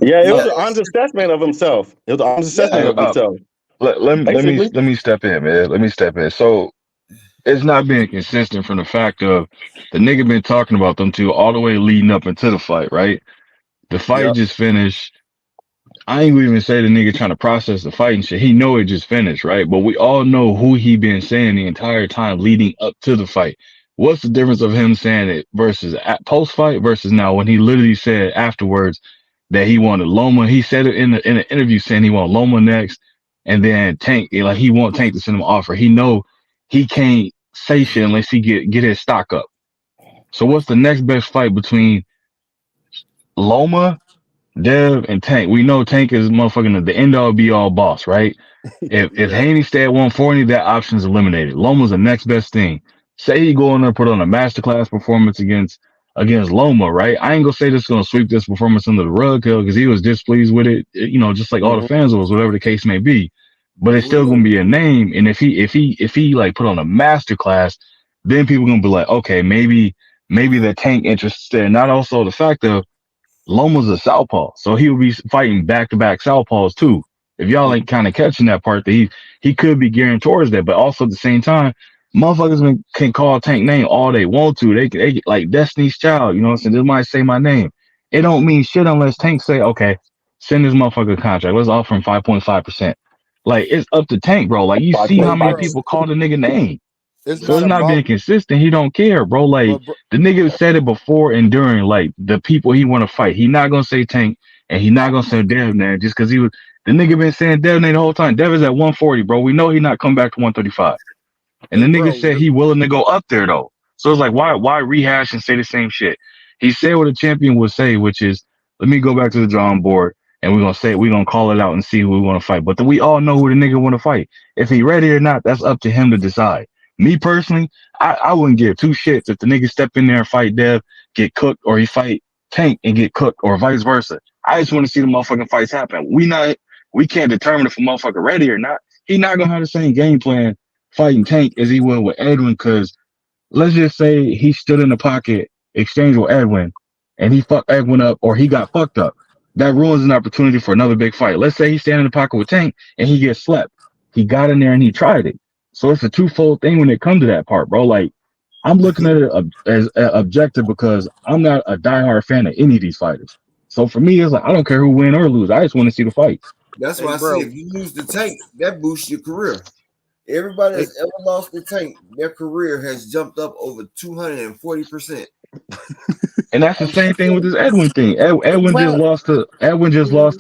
Yeah, it was an honest assessment of himself. It was an honest assessment of himself. Let me step in, man. Let me step in. So it's not being consistent from the fact of the nigga been talking about them two all the way leading up into the fight, right? The fight just finished. I ain't gonna even say the nigga trying to process the fight and shit. He know it just finished, right? But we all know who he been saying the entire time leading up to the fight. What's the difference of him saying it versus at post fight versus now when he literally said afterwards that he wanted Loma? He said it in the interview saying he wanted Loma next, and then Tank, like he want Tank to send him an offer. He know he can't say shit unless he get his stock up. So what's the next best fight between Loma, Dev, and Tank? We know Tank is motherfucking the end all be all boss, right? If Haney stay at 140, that option is eliminated. Loma's the next best thing. Say he go in there put on a masterclass performance against Loma, right? I ain't gonna say this is gonna sweep this performance under the rug because he was displeased with it, you know, just like all the fans was, whatever the case may be. But it's still gonna be a name, and if he like put on a masterclass, then people gonna be like, okay, maybe the Tank interest is there. Not also the fact of Loma's a southpaw, so he will be fighting back-to-back southpaws too. If y'all ain't kind of catching that part, that he could be gearing towards that, but also at the same time, motherfuckers can call Tank name all they want to. They like Destiny's Child, you know what I'm saying? They might say my name. It don't mean shit unless Tank say, okay, send this motherfucker a contract. Let's offer him 5.5%. Like, it's up to Tank, bro. Like, you see how many people call the nigga name. So it's not being consistent. He don't care, bro. Like, the nigga said it before and during, like, the people he want to fight. He not gonna say Tank, and he not gonna say Dev now just because the nigga been saying Dev name the whole time. Dev is at 140, bro. We know he not coming back to 135. And the nigga said he willing to go up there though. So it's like, why rehash and say the same shit? He said what a champion would say, which is, let me go back to the drawing board and we're gonna call it out and see who we want to fight. But we all know who the nigga want to fight. If he ready or not, that's up to him to decide. Me personally, I wouldn't give two shits if the nigga step in there and fight Dev, get cooked, or he fight Tank and get cooked, or vice versa. I just want to see the motherfucking fights happen. We can't determine if a motherfucker ready or not. He not gonna have the same game plan fighting Tank as he will with Edwin, because let's just say he stood in the pocket, exchanged with Edwin, and he fucked Edwin up, or he got fucked up. That ruins an opportunity for another big fight. Let's say he's standing in the pocket with Tank and he gets slept. He got in there and he tried it. So it's a twofold thing when it comes to that part, bro. Like, I'm looking at it as objective because I'm not a diehard fan of any of these fighters. So for me, it's like I don't care who win or lose. I just want to see the fights. That's why I bro. say if you lose the Tank, that boosts your career. Everybody that's ever lost the Tank, their career has jumped up over 240%. And that's the same thing with this Edwin thing. Edwin just lost to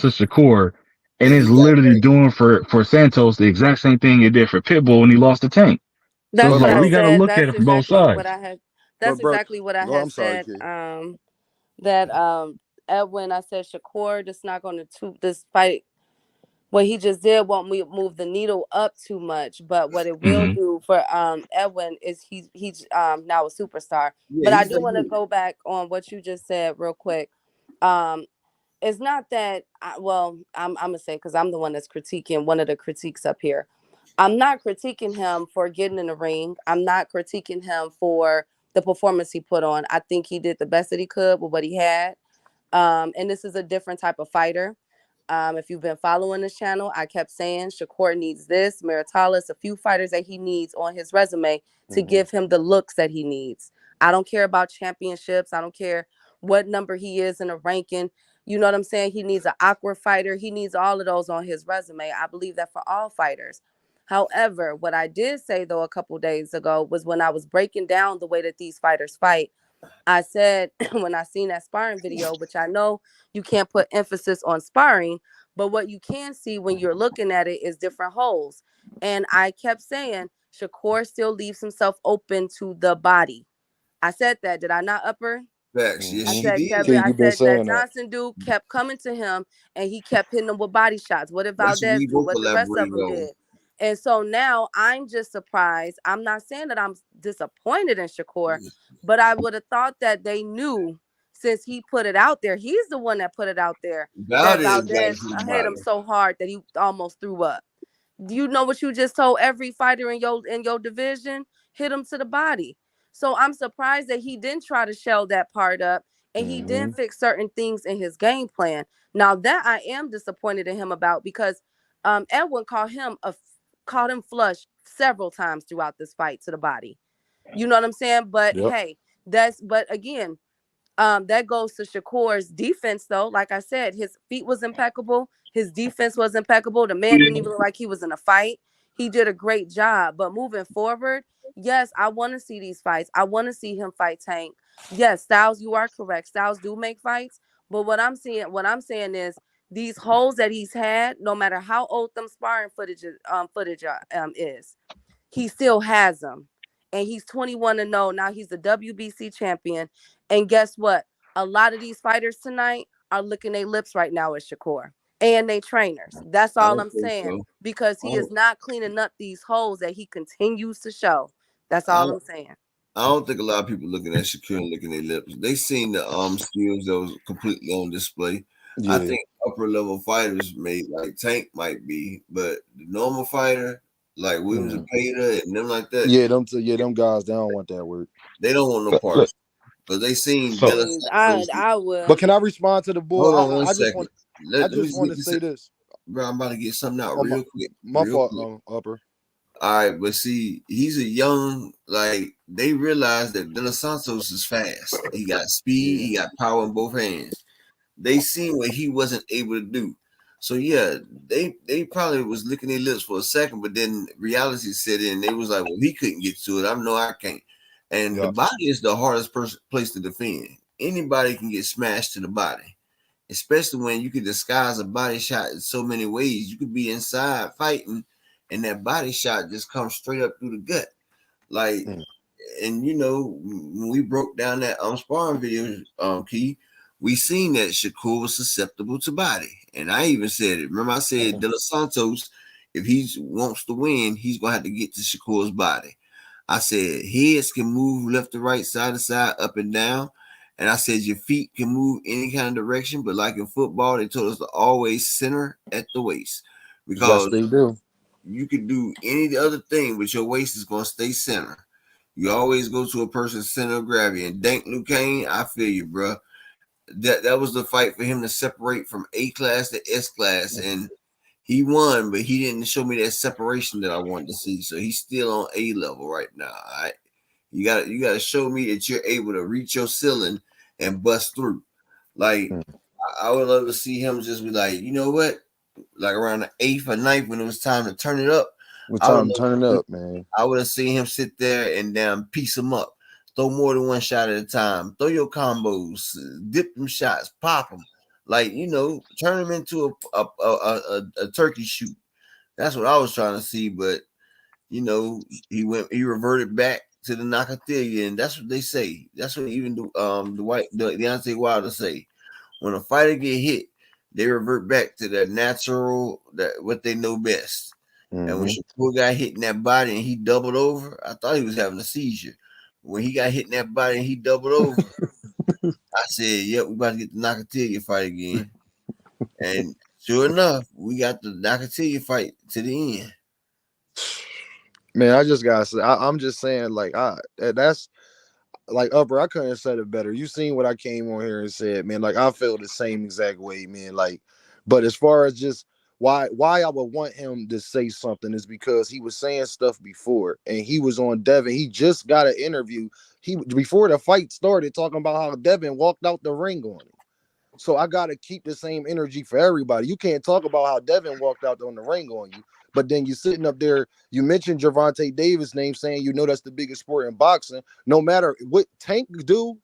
Shakur, and is literally doing for Santos the exact same thing it did for Pitbull when he lost to Tank. That's So it's what like I we gotta said. look at That's it from both exactly sides. what I had. That's Bro, exactly what I oh, had I'm sorry, said. kid. That Edwin, I said Shakur just not going to this fight. What he just did won't move the needle up too much, but what it will do for Edwin is he's now a superstar. Yeah, But I he's do the want to dude. go back on what you just said real quick. It's not that I'm gonna say, because I'm the one that's critiquing one of the critiques up here. I'm not critiquing him for getting in the ring. I'm not critiquing him for the performance he put on. I think he did the best that he could with what he had. And this is a different type of fighter. If you've been following this channel, I kept saying Shakur needs this, Meritalis, a few fighters that he needs on his resume to give him the looks that he needs. I don't care about championships. I don't care what number he is in a ranking. You know what I'm saying? He needs an awkward fighter. He needs all of those on his resume. I believe that for all fighters. However, what I did say, though, a couple days ago was when I was breaking down the way that these fighters fight, I said when I seen that sparring video, which I know you can't put emphasis on sparring, but what you can see when you're looking at it is different holes. And I kept saying Shakur still leaves himself open to the body. I said that. Did I not, Upper? Facts. Yes, I she said did. Kevin. I You've been said that saying that. Johnson dude kept coming to him and he kept hitting him with body shots. What did That's what Valdez we do? both What the rest of elaborate them on. did? And so now I'm just surprised. I'm not saying that I'm disappointed in Shakur, but I would have thought that they knew, since he put it out there. He's the one that put it out there that Valdez hit him so hard that he almost threw up. Do you know what you just told every fighter in your division? Hit him to the body. So I'm surprised that he didn't try to shell that part up and he didn't fix certain things in his game plan. Now that I am disappointed in him about, because Edwin called him flush several times throughout this fight to the body. You know what I'm saying? But hey, but again, that goes to Shakur's defense, though. Like I said, his feet was impeccable. His defense was impeccable. The man didn't even look like he was in a fight. He did a great job. But moving forward, yes, I want to see these fights. I want to see him fight Tank. Yes, Styles, you are correct. Styles do make fights. But what I'm saying is these holes that he's had, no matter how old them sparring footage is, he still has them. And he's 21-0. Now he's the WBC champion. And guess what? A lot of these fighters tonight are licking their lips right now at Shakur and they trainers. That's all I'm saying. So. Because he is not cleaning up these holes that he continues to show. That's all I'm saying. I don't think a lot of people looking at Shakur and licking their lips. They seen the skills that was completely on display. Yeah. I think upper level fighters like Tank might be, but the normal fighter, like Williams and Pater and them like that. Yeah, them guys, they don't want that word. They don't want no parts. But they seen I will. But can I respond to the boy? Hold on one second. I just want to say this. Bro, I'm about to get something out real quick. My fault, Upper. All right, but see, he's a young, they realize that De Los Santos is fast. He got speed, he got power in both hands. They seen what he wasn't able to do. So yeah, they probably was licking their lips for a second, but then reality set in. They was like, well, he couldn't get to it. I can't. And the body is the hardest place to defend. Anybody can get smashed to the body, especially when you can disguise a body shot in so many ways. You could be inside fighting, and that body shot just comes straight up through the gut. And you know, when we broke down that sparring video, Key, we seen that Shakur was susceptible to body. And I even said it. Remember, I said De Los Santos, if he wants to win, he's gonna have to get to Shakur's body. I said heads can move left to right, side to side, up and down. And I said your feet can move any kind of direction, but like in football, they told us to always center at the waist. Yes, Because they do. you could do any other thing, but your waist is going to stay center. You always go to a person's center of gravity. And Dank Lucane, I feel you, bro. That was the fight for him to separate from A class to S class. And he won, but he didn't show me that separation that I wanted to see. So he's still on A level right now. All right. You gotta show me that you're able to reach your ceiling and bust through. Like, I would love to see him just be like, you know what? Like around the 8th or 9th when it was time to turn it up. What time to turn it up, man? I would have seen him sit there and damn piece him up. Throw more than one shot at a time. Throw your combos, dip them shots, pop them. Like, you know, turn him into a turkey shoot. That's what I was trying to see. But, you know, he reverted back to the Nakatilia, and that's what they say. That's what even the Deontay Wilder say. When a fighter get hit, they revert back to their natural, what they know best. Mm-hmm. And when Shakur got hit in that body and he doubled over, I thought he was having a seizure. When he got hit in that body and he doubled over, I said, yep, we about to get the Nakatilia fight again. And sure enough, we got the Nakatilia fight to the end. Man, I just gotta say, I'm just saying, like, that's like Upper. I couldn't have said it better. You seen what I came on here and said, man. Like, I feel the same exact way, man. Like, but as far as just why I would want him to say something is because he was saying stuff before, and he was on Devin. He just got an interview. Before the fight started, talking about how Devin walked out the ring on him. So I gotta keep the same energy for everybody. You can't talk about how Devin walked out on the ring on you. But then you sitting up there, you mentioned Gervonta Davis' name, saying you know that's the biggest sport in boxing. No matter what Tank do,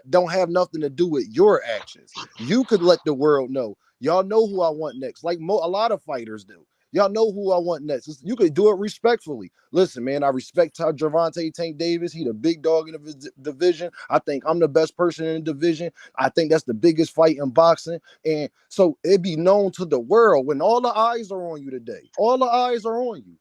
don't have nothing to do with your actions. You could let the world know. Y'all know who I want next, like a lot of fighters do. Y'all know who I want next. You could do it respectfully. Listen, man, I respect Gervonta Tank Davis. He the big dog in the division. I think I'm the best person in the division. I think that's the biggest fight in boxing. And so it be known to the world when all the eyes are on you today. All the eyes are on you.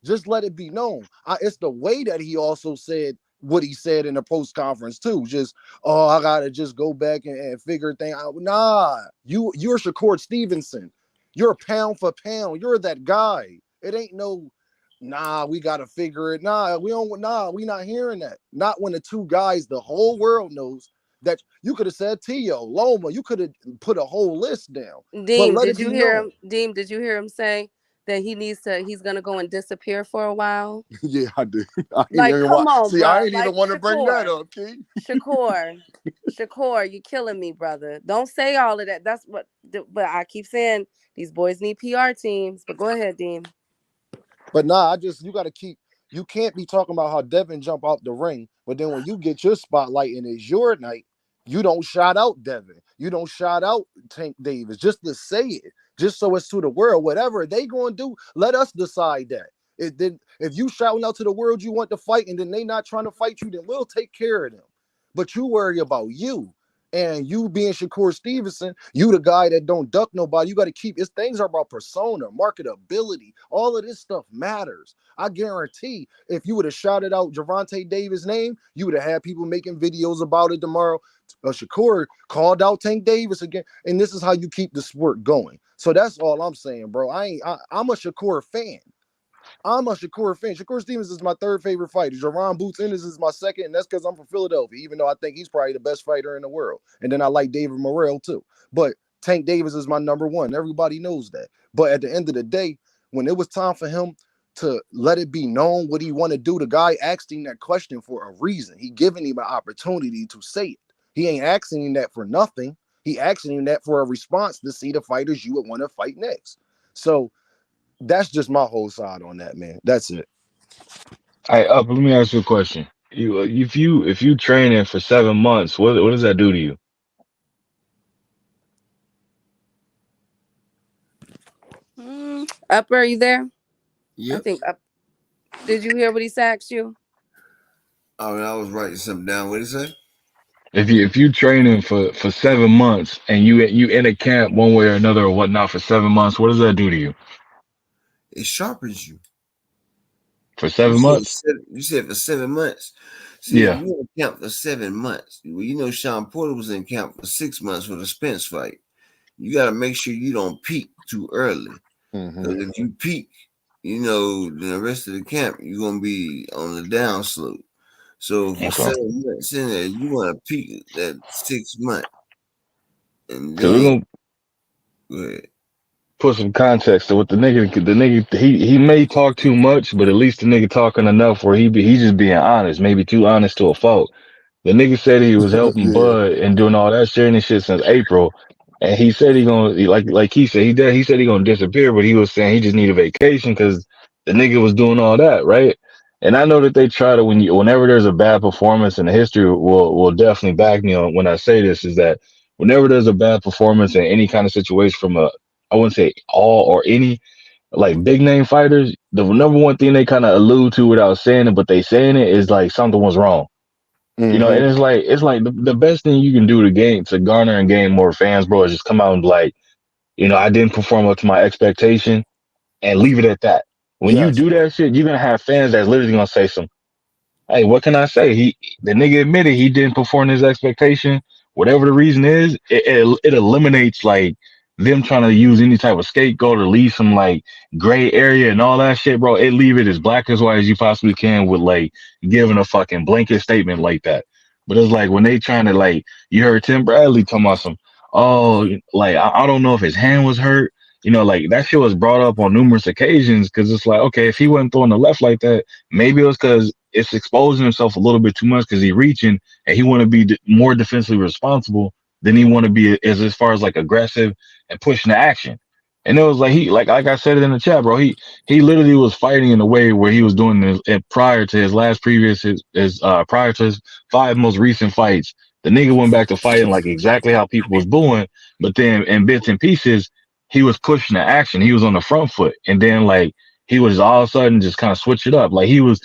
Just let it be known. It's the way that he also said what he said in the post conference too. Just, I gotta just go back and figure things out. Nah, you're Shakur Stevenson. You're pound for pound. You're that guy. It ain't no, we got to figure it. We not hearing that. Not when the two guys, the whole world knows that. You could have said Tio, Loma. You could have put a whole list down. Deem, did you hear him? Deem, did you hear him say that he's going to go and disappear for a while? Yeah, I did. Like, come on, see, bro. I ain't like, even want to bring that up, King. Shakur, you're killing me, brother. Don't say all of that. That's what, but I keep saying these boys need PR teams. But go ahead, Dean. But you can't be talking about how Devin jump out the ring, but then when you get your spotlight and it's your night, you don't shout out Devin. You don't shout out Tank Davis just to say it, just so it's to the world. Whatever they going to do, let us decide that. If you shouting out to the world you want to fight and then they not trying to fight you, then we'll take care of them. But you worry about you. And you being Shakur Stevenson, you the guy that don't duck nobody. You got to keep things are about persona, marketability. All of this stuff matters. I guarantee if you would have shouted out Gervonta Davis' name, you would have had people making videos about it tomorrow. Shakur called out Tank Davis again. And this is how you keep the sport going. So that's all I'm saying, bro. I'm a Shakur fan. I'm a Shakur fan. Shakur Stevens is my third favorite fighter. Jerron Boots Ennis is my second, and that's because I'm from Philadelphia, even though I think he's probably the best fighter in the world. And then I like David Morrell too. But Tank Davis is my number one. Everybody knows that. But at the end of the day, when it was time for him to let it be known what he want to do, the guy asked him that question for a reason. He giving him an opportunity to say it. He ain't asking him that for nothing. He asking him that for a response to see the fighters you would want to fight next. So that's just my whole side on that, man. That's it. Hey, let me ask you a question. If you training for 7 months, what does that do to you? Upper, are you there? Yep. I think did you hear what he asked you? I was writing something down. What did he say? If you training for 7 months and you in a camp one way or another or whatnot for 7 months, what does that do to you? It sharpens you. For 7 months? You said for 7 months. See, Yeah. if you in camp for 7 months, well, you know Sean Porter was in camp for 6 months for the Spence fight. You got to make sure you don't peak too early. Because if you peak, you know, the rest of the camp, you're going to be on the down slope. So for 7 months in there, you want to peak that 6 months. And So we're then, gonna put some context to what the nigga he may talk too much, but at least the nigga talking enough where he just being honest, maybe too honest to a fault. The nigga said he was helping Bud and doing all that sharing and shit since April. And he said like he said he said he gonna disappear, but he was saying he just need a vacation because the nigga was doing all that, right? And I know that they try to whenever there's a bad performance, and the history will definitely back me on when I say this, is that whenever there's a bad performance in any kind of situation from I wouldn't say all or any like big name fighters, the number one thing they kind of allude to without saying it, but they saying it is like something was wrong. You know, and it's like the best thing you can do to garner and gain more fans, bro, is just come out and be like, you know, I didn't perform up to my expectation and leave it at that. When you do that shit, you're gonna have fans that's literally gonna say hey, what can I say? The nigga admitted he didn't perform his expectation. Whatever the reason is, it eliminates like them trying to use any type of scapegoat or leave some like gray area and all that shit, bro. It leave it as black as white as you possibly can with like giving a fucking blanket statement like that. But it's like when they trying to like, you heard Tim Bradley talking about like I don't know if his hand was hurt. You know, like that shit was brought up on numerous occasions because it's like, okay, if he wasn't throwing the left like that, maybe it was because it's exposing himself a little bit too much because he's reaching and he want to be more defensively responsible than he want to be as far as like aggressive and pushing the action. And it was like like I said it in the chat, bro. He literally was fighting in a way where he was doing this prior to his prior to his 5 most recent fights. The nigga went back to fighting like exactly how people was booing, but then in bits and pieces, he was pushing the action. He was on the front foot, and then like he was all of a sudden just kind of switch it up. Like he was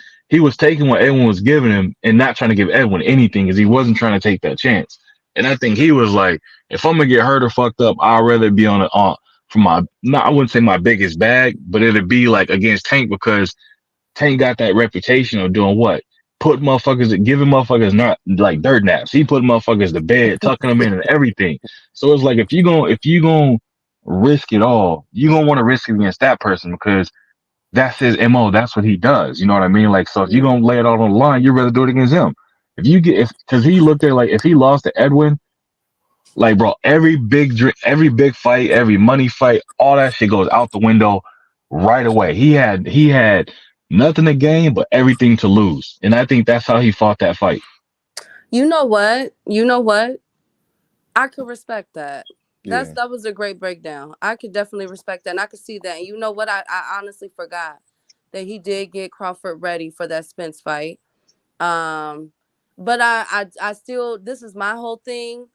taking what Edwin was giving him and not trying to give Edwin anything because he wasn't trying to take that chance. And I think he was like, if I'm gonna get hurt or fucked up, I'd rather be on for my I wouldn't say my biggest bag, but it'd be like against Tank because Tank got that reputation of doing what? Giving motherfuckers not like dirt naps. He put motherfuckers to bed, tucking them in and everything. So it's like if you gonna risk it all, you gonna want to risk it against that person because that's his MO. That's what he does. You know what I mean? Like, so if you're gonna lay it all on the line, you'd rather do it against him. Because he looked at like if he lost to Edwin, like bro, every big fight, every money fight, all that shit goes out the window right away. He had nothing to gain but everything to lose, and I think that's how he fought that fight. You know what? I could respect that. That was a great breakdown. I could definitely respect that, and I could see that. And you know what? I honestly forgot that he did get Crawford ready for that Spence fight. But I still, this is my whole thing.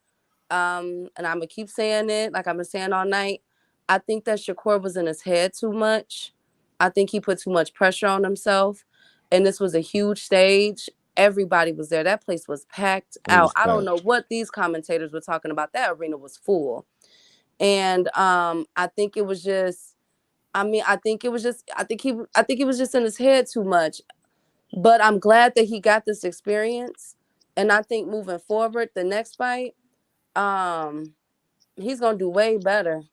And I'm gonna keep saying it, like I've been saying all night. I think that Shakur was in his head too much. I think he put too much pressure on himself, and this was a huge stage. Everybody was there. That place was packed out. I don't know what these commentators were talking about. That arena was full. And I think it was just, I think he was just in his head too much. But I'm glad that he got this experience. And I think moving forward, the next fight, he's gonna do way better.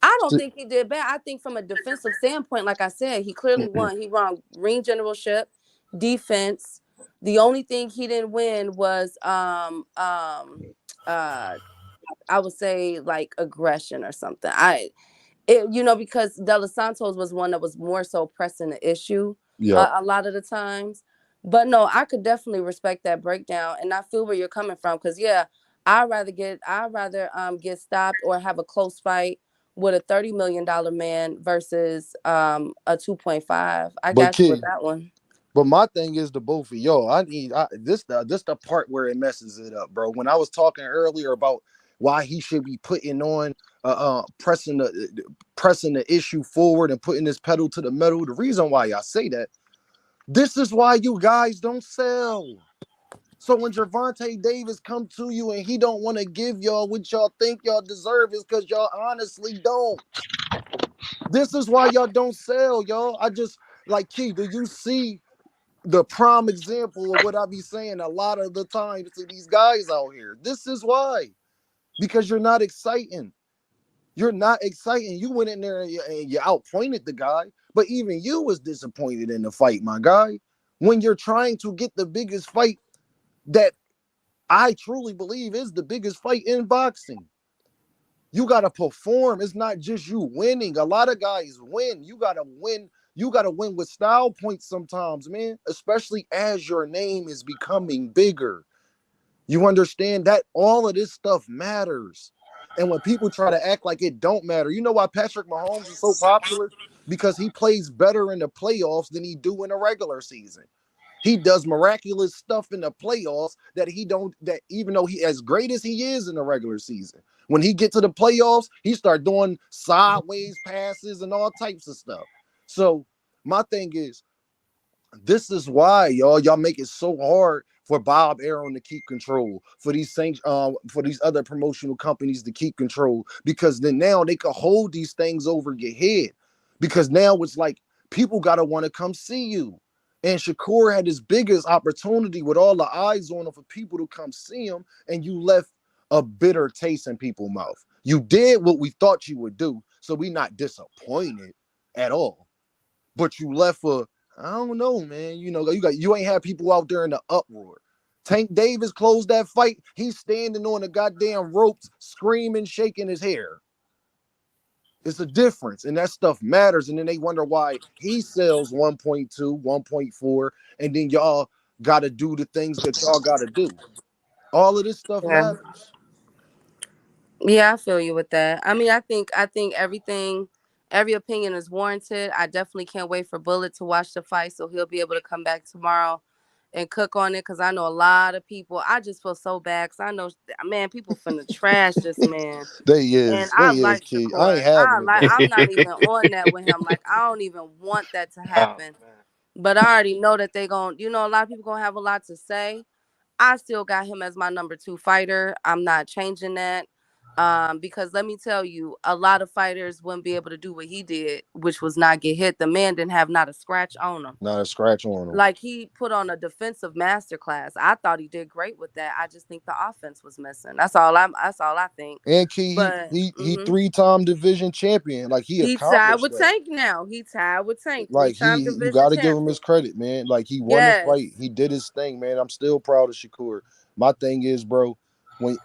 I don't think he did bad. I think from a defensive standpoint, like I said, he clearly won. He won ring generalship, defense. The only thing he didn't win was I would say like aggression or something. Because De Los Santos was one that was more so pressing the issue a lot of the times. But no, I could definitely respect that breakdown, and I feel where you're coming from. Because I'd rather get stopped or have a close fight with a $30 million man versus a 2.5. I got you with that one. But my thing is the both of y'all. This the part where it messes it up, bro. When I was talking earlier about why he should be putting on pressing the issue forward and putting his pedal to the metal, the reason why I say that, this is why you guys don't sell. So when Gervonta Davis come to you and he don't want to give y'all what y'all think y'all deserve is because y'all honestly don't. This is why y'all don't sell, y'all. like, Key, do you see the prime example of what I be saying a lot of the times to these guys out here? This is why. Because you're not exciting. You're not exciting. You went in there and you outpointed the guy, but even you was disappointed in the fight, my guy. When you're trying to get the biggest fight that I truly believe is the biggest fight in boxing, you got to perform. It's not just you winning. A lot of guys win. You got to win. You got to win with style points sometimes, man, especially as your name is becoming bigger. You understand that all of this stuff matters. And when people try to act like it don't matter, you know why Patrick Mahomes is so popular? Because he plays better in the playoffs than he do in the regular season. He does miraculous stuff in the playoffs that even though he as great as he is in the regular season, when he get to the playoffs, he start doing sideways passes and all types of stuff. So my thing is, this is why y'all make it so hard for Bob Arum to keep control, for these other promotional companies to keep control, because then now they can hold these things over your head, because now it's like people gotta want to come see you. And Shakur had his biggest opportunity with all the eyes on him for people to come see him, and you left a bitter taste in people's mouth. You did what we thought you would do, so we not disappointed at all. But you left I don't know, man. You know, you ain't have people out there in the uproar. Tank Davis closed that fight. He's standing on the goddamn ropes, screaming, shaking his hair. It's a difference, and that stuff matters. And then they wonder why he sells 1.2, 1.4, and then y'all got to do the things that y'all got to do. All of this stuff matters. Yeah, I feel you with that. I mean, I think every opinion is warranted. I definitely can't wait for Bullet to watch the fight so he'll be able to come back tomorrow and cook on it, because I know a lot of people. I just feel so bad because I know, man, people finna trash this man. And I like Shakur. I'm not even on that with him. Like, I don't even want that to happen. But I already know that they gon', a lot of people gonna have a lot to say. I still got him as my number 2 fighter. I'm not changing that. Because let me tell you, a lot of fighters wouldn't be able to do what he did, which was not get hit. The man didn't have not a scratch on him. Not a scratch on him. Like, he put on a defensive masterclass. I thought he did great with that. I just think the offense was missing. That's all I think. And he 3-time division champion. Like, he tied with Tank now. He tied with Tank. Like, you got to give him his credit, man. Like, he won the fight. He did his thing, man. I'm still proud of Shakur. My thing is, bro, when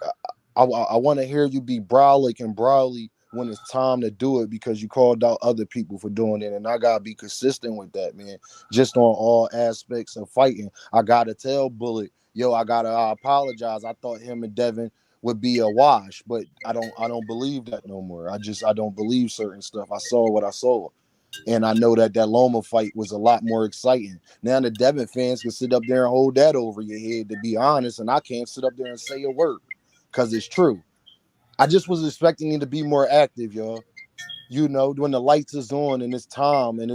I want to hear you be brolic and brawly when it's time to do it, because you called out other people for doing it. And I got to be consistent with that, man. Just on all aspects of fighting. I got to tell Bullet, I got to apologize. I thought him and Devin would be a wash, but I don't believe that no more. I don't believe certain stuff. I saw what I saw. And I know that Loma fight was a lot more exciting. Now the Devin fans can sit up there and hold that over your head, to be honest. And I can't sit up there and say a word, because it's true. I just was expecting him to be more active, y'all. When the lights is on and it's time and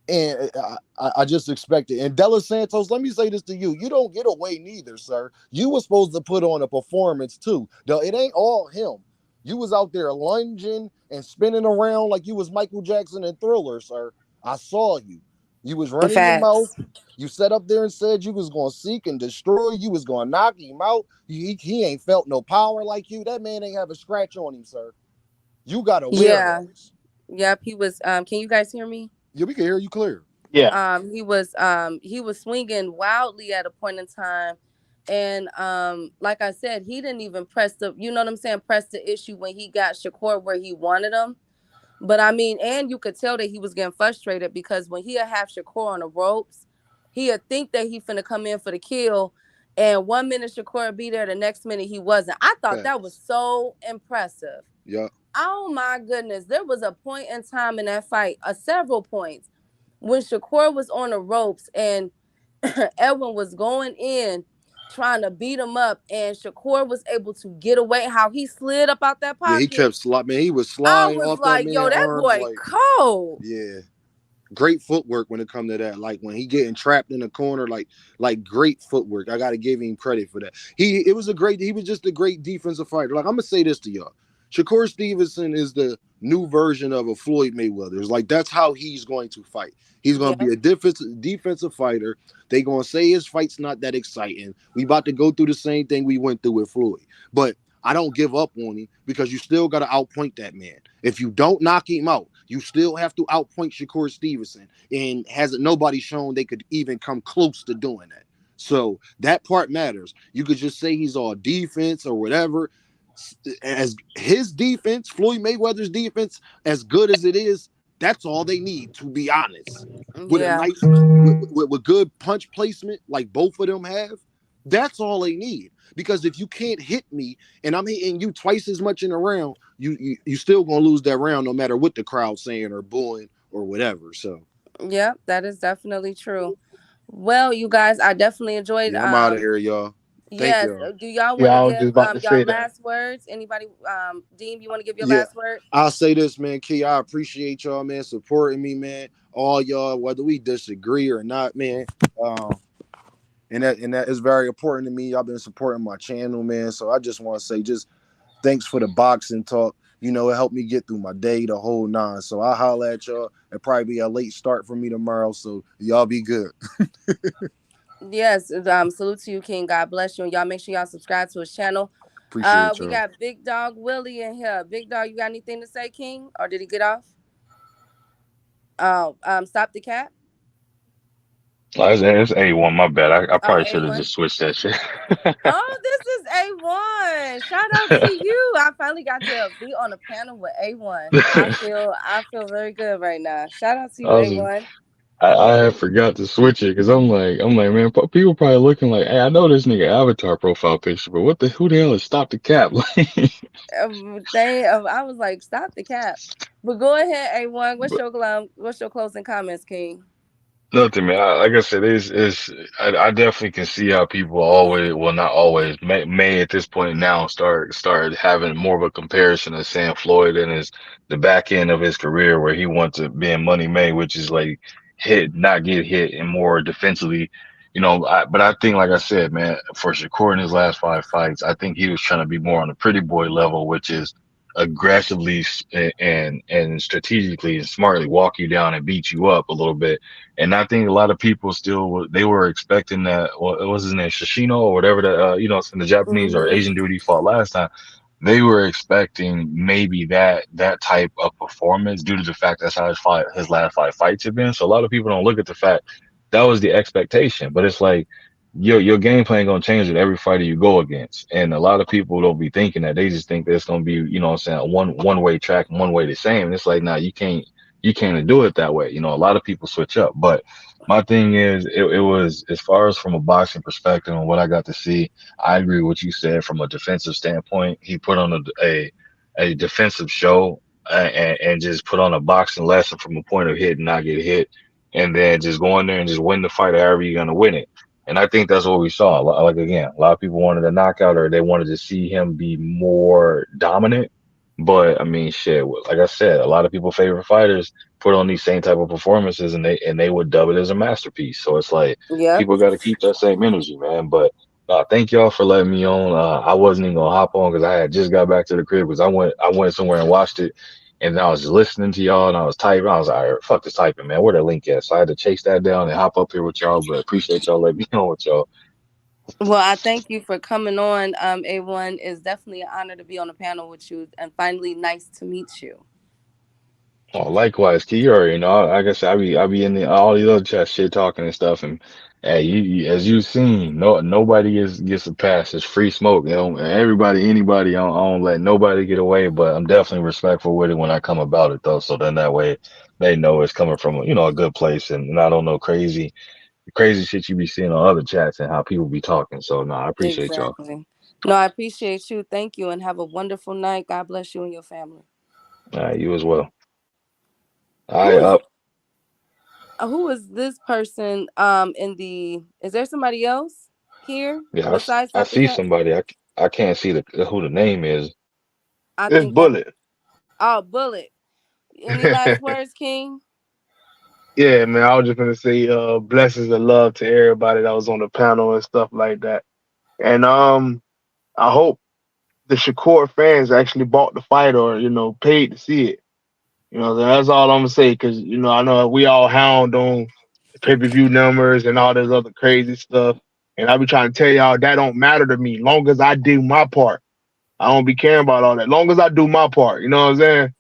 and I just expect it. And De Los Santos, let me say this to you. You don't get away neither, sir. You were supposed to put on a performance too. Though it ain't all him. You was out there lunging and spinning around like you was Michael Jackson in Thriller, sir. I saw you. You was running your mouth. You sat up there and said you was going to seek and destroy. You was going to knock him out. He ain't felt no power like you. That man ain't have a scratch on him, sir. You got to wear those. Yep, he was. Can you guys hear me? Yeah, we can hear you clear. Yeah. He was swinging wildly at a point in time. And like I said, he didn't even press the issue when he got Shakur where he wanted him. But I mean, and you could tell that he was getting frustrated, because when he'd have Shakur on the ropes, he'd think that he finna come in for the kill, and 1 minute Shakur would be there, the next minute he wasn't. I thought that was so impressive. Yeah. Oh my goodness. There was a point in time in that fight, several points, when Shakur was on the ropes and Edwin was going in trying to beat him up, and Shakur was able to get away. How he slid up out that pocket. Yeah, he kept sliding. He was sliding off that man's that arms, boy cold. Yeah. Great footwork when it comes to that. Like, when he getting trapped in the corner, like great footwork. I got to give him credit for that. He was just a great defensive fighter. Like, I'm going to say this to y'all. Shakur Stevenson is the new version of a Floyd Mayweather. It's like that's how he's going to fight. He's going to be a defensive fighter. They going to say his fight's not that exciting. We about to go through the same thing we went through with Floyd. But I don't give up on him because you still got to outpoint that man. If you don't knock him out, you still have to outpoint Shakur Stevenson. And hasn't nobody shown they could even come close to doing that. So that part matters. You could just say he's all defense or whatever. As his defense, Floyd Mayweather's defense, as good as it is, that's all they need, to be honest. With a nice, with good punch placement like both of them have, that's all they need. Because if you can't hit me and I'm hitting you twice as much in a round, you still gonna lose that round no matter what the crowd's saying or booing or whatever. So yeah, that is definitely true. Well, you guys, I definitely enjoyed. Yeah, I'm out of here, y'all. Yes. Y'all. Do y'all Yeah, I want was to just give about to y'all say that. last words? Anybody? Dean, you want to give your Yeah. last word? I'll say this, man. Key, I appreciate y'all, man, supporting me, man. All y'all, whether we disagree or not, man. And that is very important to me. Y'all been supporting my channel, man. So I just want to say, just thanks for the boxing talk. You know, it helped me get through my day, the whole nine. So I'll holler at y'all. It'll probably be a late start for me tomorrow. So y'all be good. Yes. Salute to you, King. God bless you. And y'all make sure y'all subscribe to his channel. Appreciate We y'all. got Big Dog Willie in here. Big Dog, you got anything to say, King? Or did he get off? Oh, stop the cap. It's A1. My bad. I probably should have A1. just switched that shit. Oh, this is A1. Shout out to you. I finally got to be on a panel with A1. I feel very good right now. Shout out to you, A1. I had forgot to switch it because I'm like, man, people probably looking like, hey, I know this nigga avatar profile picture, but who the hell is Stop the Cap? I was like, stop the cap. But go ahead, A1. What's your closing comments, King? Nothing, man. Like I said, I definitely can see how people always, well, not always, may at this point now start having more of a comparison of Sam Floyd and the back end of his career where he wants to be in money made, which is like hit, not get hit, and more defensively. But I think, like I said, man, for Shakur in his last 5 fights, I think he was trying to be more on the pretty boy level, which is aggressively and strategically and smartly walk you down and beat you up a little bit. And I think a lot of people they were expecting that. Well, it was his name Shishino or whatever that it's in the Japanese or Asian dude he fought last time. They were expecting maybe that type of performance due to the fact that's how his last 5 fights have been. So a lot of people don't look at the fact that was the expectation, but it's like your game plan gonna change with every fighter you go against. And a lot of people don't be thinking that. They just think that it's gonna be, a one way track and one way the same. And it's like, nah, you can't do it that way. A lot of people switch up. But my thing is, it was, as far as from a boxing perspective and what I got to see, I agree with what you said from a defensive standpoint. He put on a defensive show and just put on a boxing lesson from a point of hit and not get hit. And then just go in there and just win the fight however you're gonna win it. And I think that's what we saw. Like, again, a lot of people wanted a knockout or they wanted to see him be more dominant. But I mean, shit, like I said, a lot of people favorite fighters put on these same type of performances and they would dub it as a masterpiece. So it's like, people got to keep that same energy, man. But thank y'all for letting me on. I wasn't even gonna hop on because I had just got back to the crib because I went somewhere and watched it. And I was just listening to y'all and I was typing. I was like, all right, fuck this typing, man. Where the link at? So I had to chase that down and hop up here with y'all. But appreciate y'all letting me on with y'all. Well, I thank you for coming on. A1, is definitely an honor to be on the panel with you, and finally, nice to meet you. Oh, likewise, Key. You already know. Like I said, I be in all the other chat shit talking and stuff. And you as you've seen, nobody gets a pass. It's free smoke. Anybody. I don't let nobody get away. But I'm definitely respectful with it when I come about it, though. So then that way they know it's coming from a good place, and I don't know crazy shit you be seeing on other chats and how people be talking. So no, I appreciate y'all. Exactly. No, I appreciate you. Thank you, and have a wonderful night. God bless you and your family. All right, you as well. Up. Who is this person? Is there somebody else here? Yeah, besides I see somebody. I can't see who the name is. It's Bullet. Bullet. Any last words, King? Yeah, man. I was just gonna say blessings and love to everybody that was on the panel and stuff like that. And I hope the Shakur fans actually bought the fight or, paid to see it. That's all I'm gonna say, because I know we all hound on pay-per-view numbers and all this other crazy stuff. And I be trying to tell y'all that don't matter to me. Long as I do my part. I don't be caring about all that. Long as I do my part, you know what I'm saying?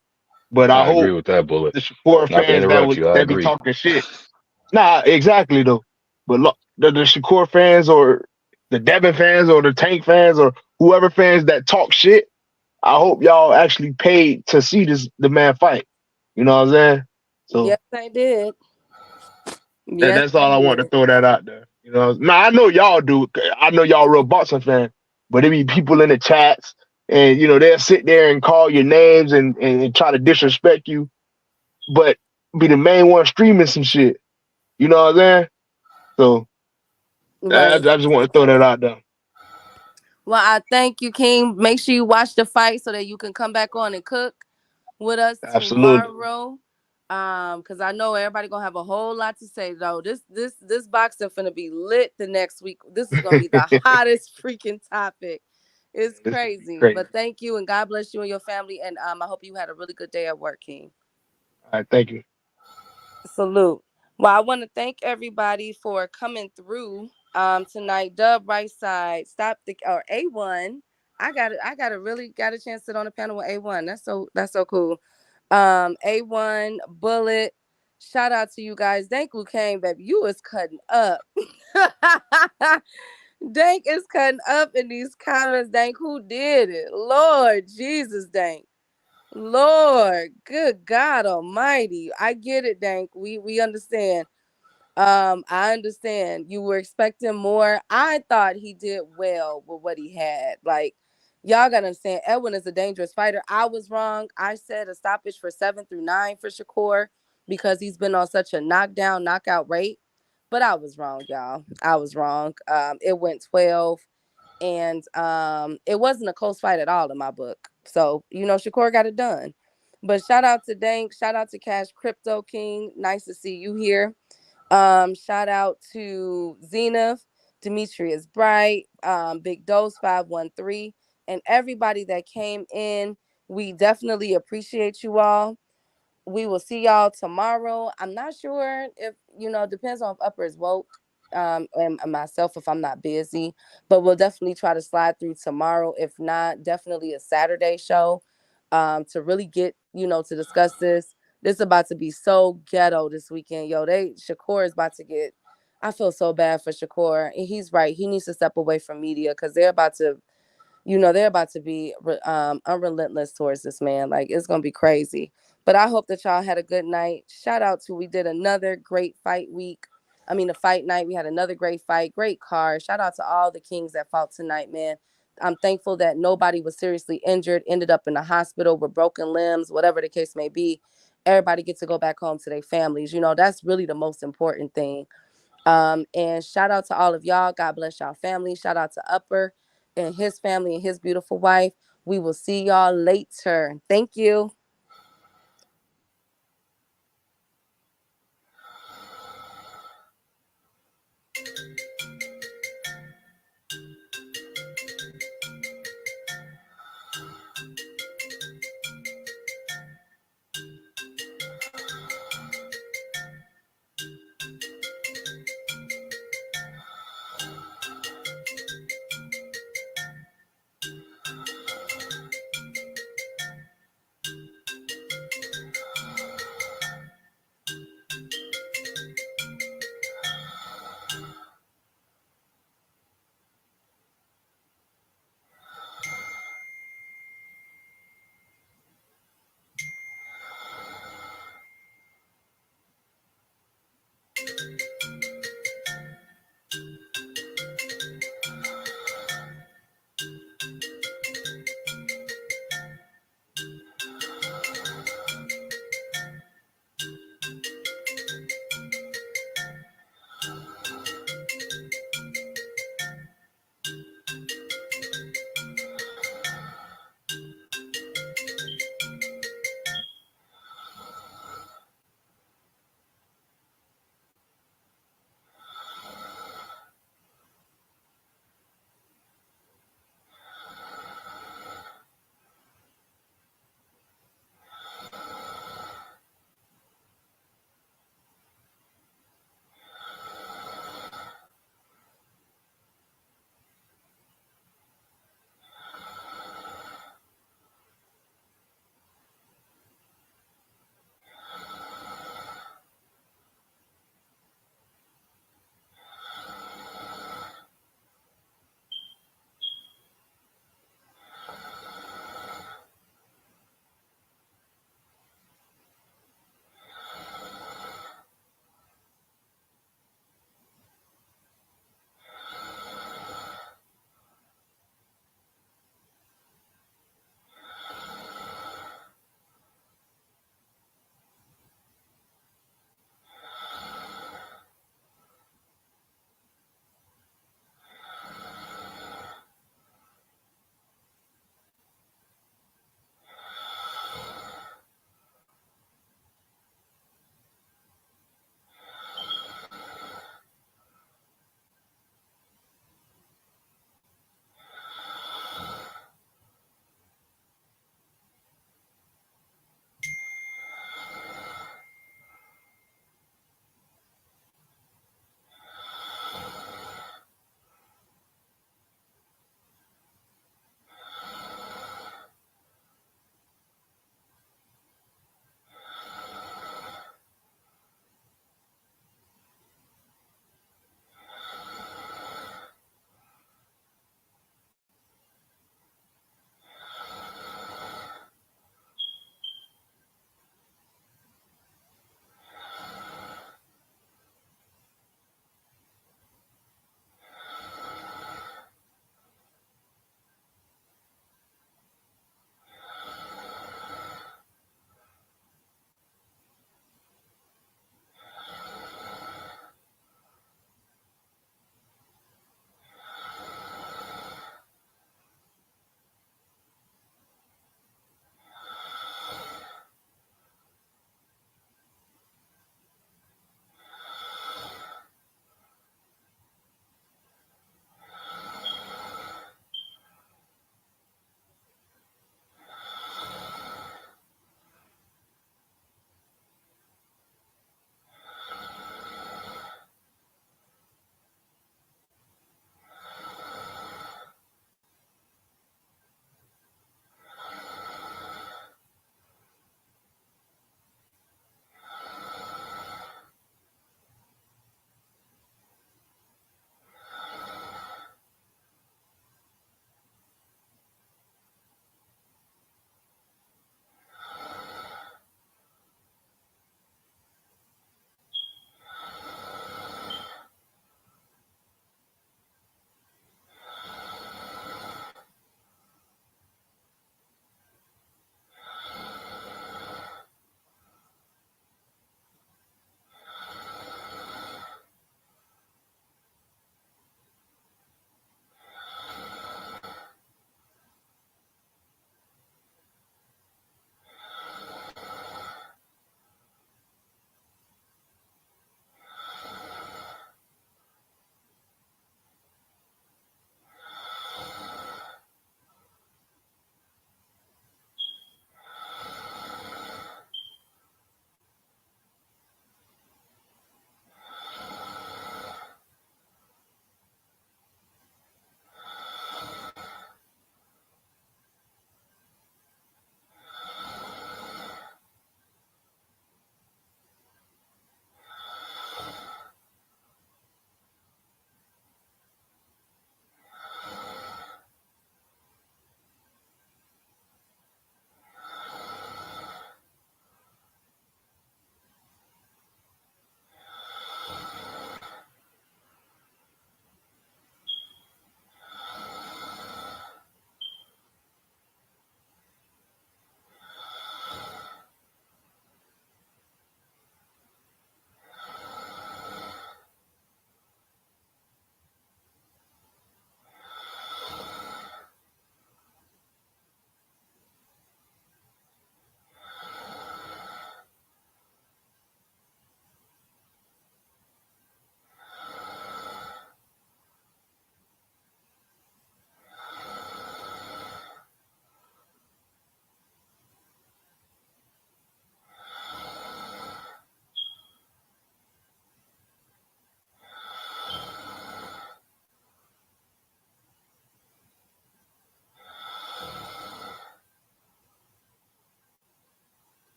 But I I agree hope with that, Bullet. the Shakur Not to fans interrupt you, I that be agree. talking shit. Nah, exactly though. But look, the Shakur fans or the Devin fans or the Tank fans or whoever fans that talk shit, I hope y'all actually paid to see the man fight. You know what I'm saying? So Yes, I did. Yes, that's all I want to throw that out there. Now I know y'all do. I know y'all real boxing fan, but it be people in the chats, and they'll sit there and call your names and try to disrespect you, but be the main one streaming some shit. You know what I'm saying? So I Right. just want to throw that out there. Well, I thank you, King. Make sure you watch the fight so that you can come back on and cook with us Absolutely. tomorrow. Because I know everybody gonna have a whole lot to say though. This boxing finna be lit the next week. This is gonna be the hottest freaking topic. It's crazy. But thank you, and God bless you and your family. And I hope you had a really good day at work, King. All right, thank you. Salute. Well, I want to thank everybody for coming through tonight. Dub right side, stop the or A1. I got a chance to sit on the panel with A1. That's so cool. A1 Bullet. Shout out to you guys. Dank Lucane, baby. You is cutting up. Dank is cutting up in these comments. Dank, who did it? Lord Jesus, Dank. Lord, good God Almighty. I get it, Dank. We understand. I understand. You were expecting more. I thought he did well with what he had. Like, y'all gotta understand, Edwin is a dangerous fighter. I was wrong. I said a stoppage for 7 through 9 for Shakur because he's been on such a knockdown, knockout rate. But I was wrong, y'all. I was wrong. It went 12. And it wasn't a close fight at all in my book. So, Shakur got it done. But shout out to Dank. Shout out to Cash Crypto King. Nice to see you here. Shout out to Zenith, Demetrius Bright, Big Dose 513, and everybody that came in. We definitely appreciate you all. We will see y'all tomorrow. I'm not sure if, depends on if Upper is woke. And myself if I'm not busy, but we'll definitely try to slide through tomorrow. If not, definitely a Saturday show to really get, to discuss this. This is about to be so ghetto this weekend. Yo, Shakur is about to get, I feel so bad for Shakur. And he's right. He needs to step away from media because they're about to be unrelentless towards this man. Like, it's going to be crazy. But I hope that y'all had a good night. Shout out to, we did another great fight week. A fight night. We had another great fight, great card. Shout out to all the Kings that fought tonight, man. I'm thankful that nobody was seriously injured, ended up in the hospital with broken limbs, whatever the case may be. Everybody gets to go back home to their families. That's really the most important thing. And shout out to all of y'all. God bless y'all family. Shout out to Upper and his family and his beautiful wife. We will see y'all later. Thank you.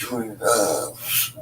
$20.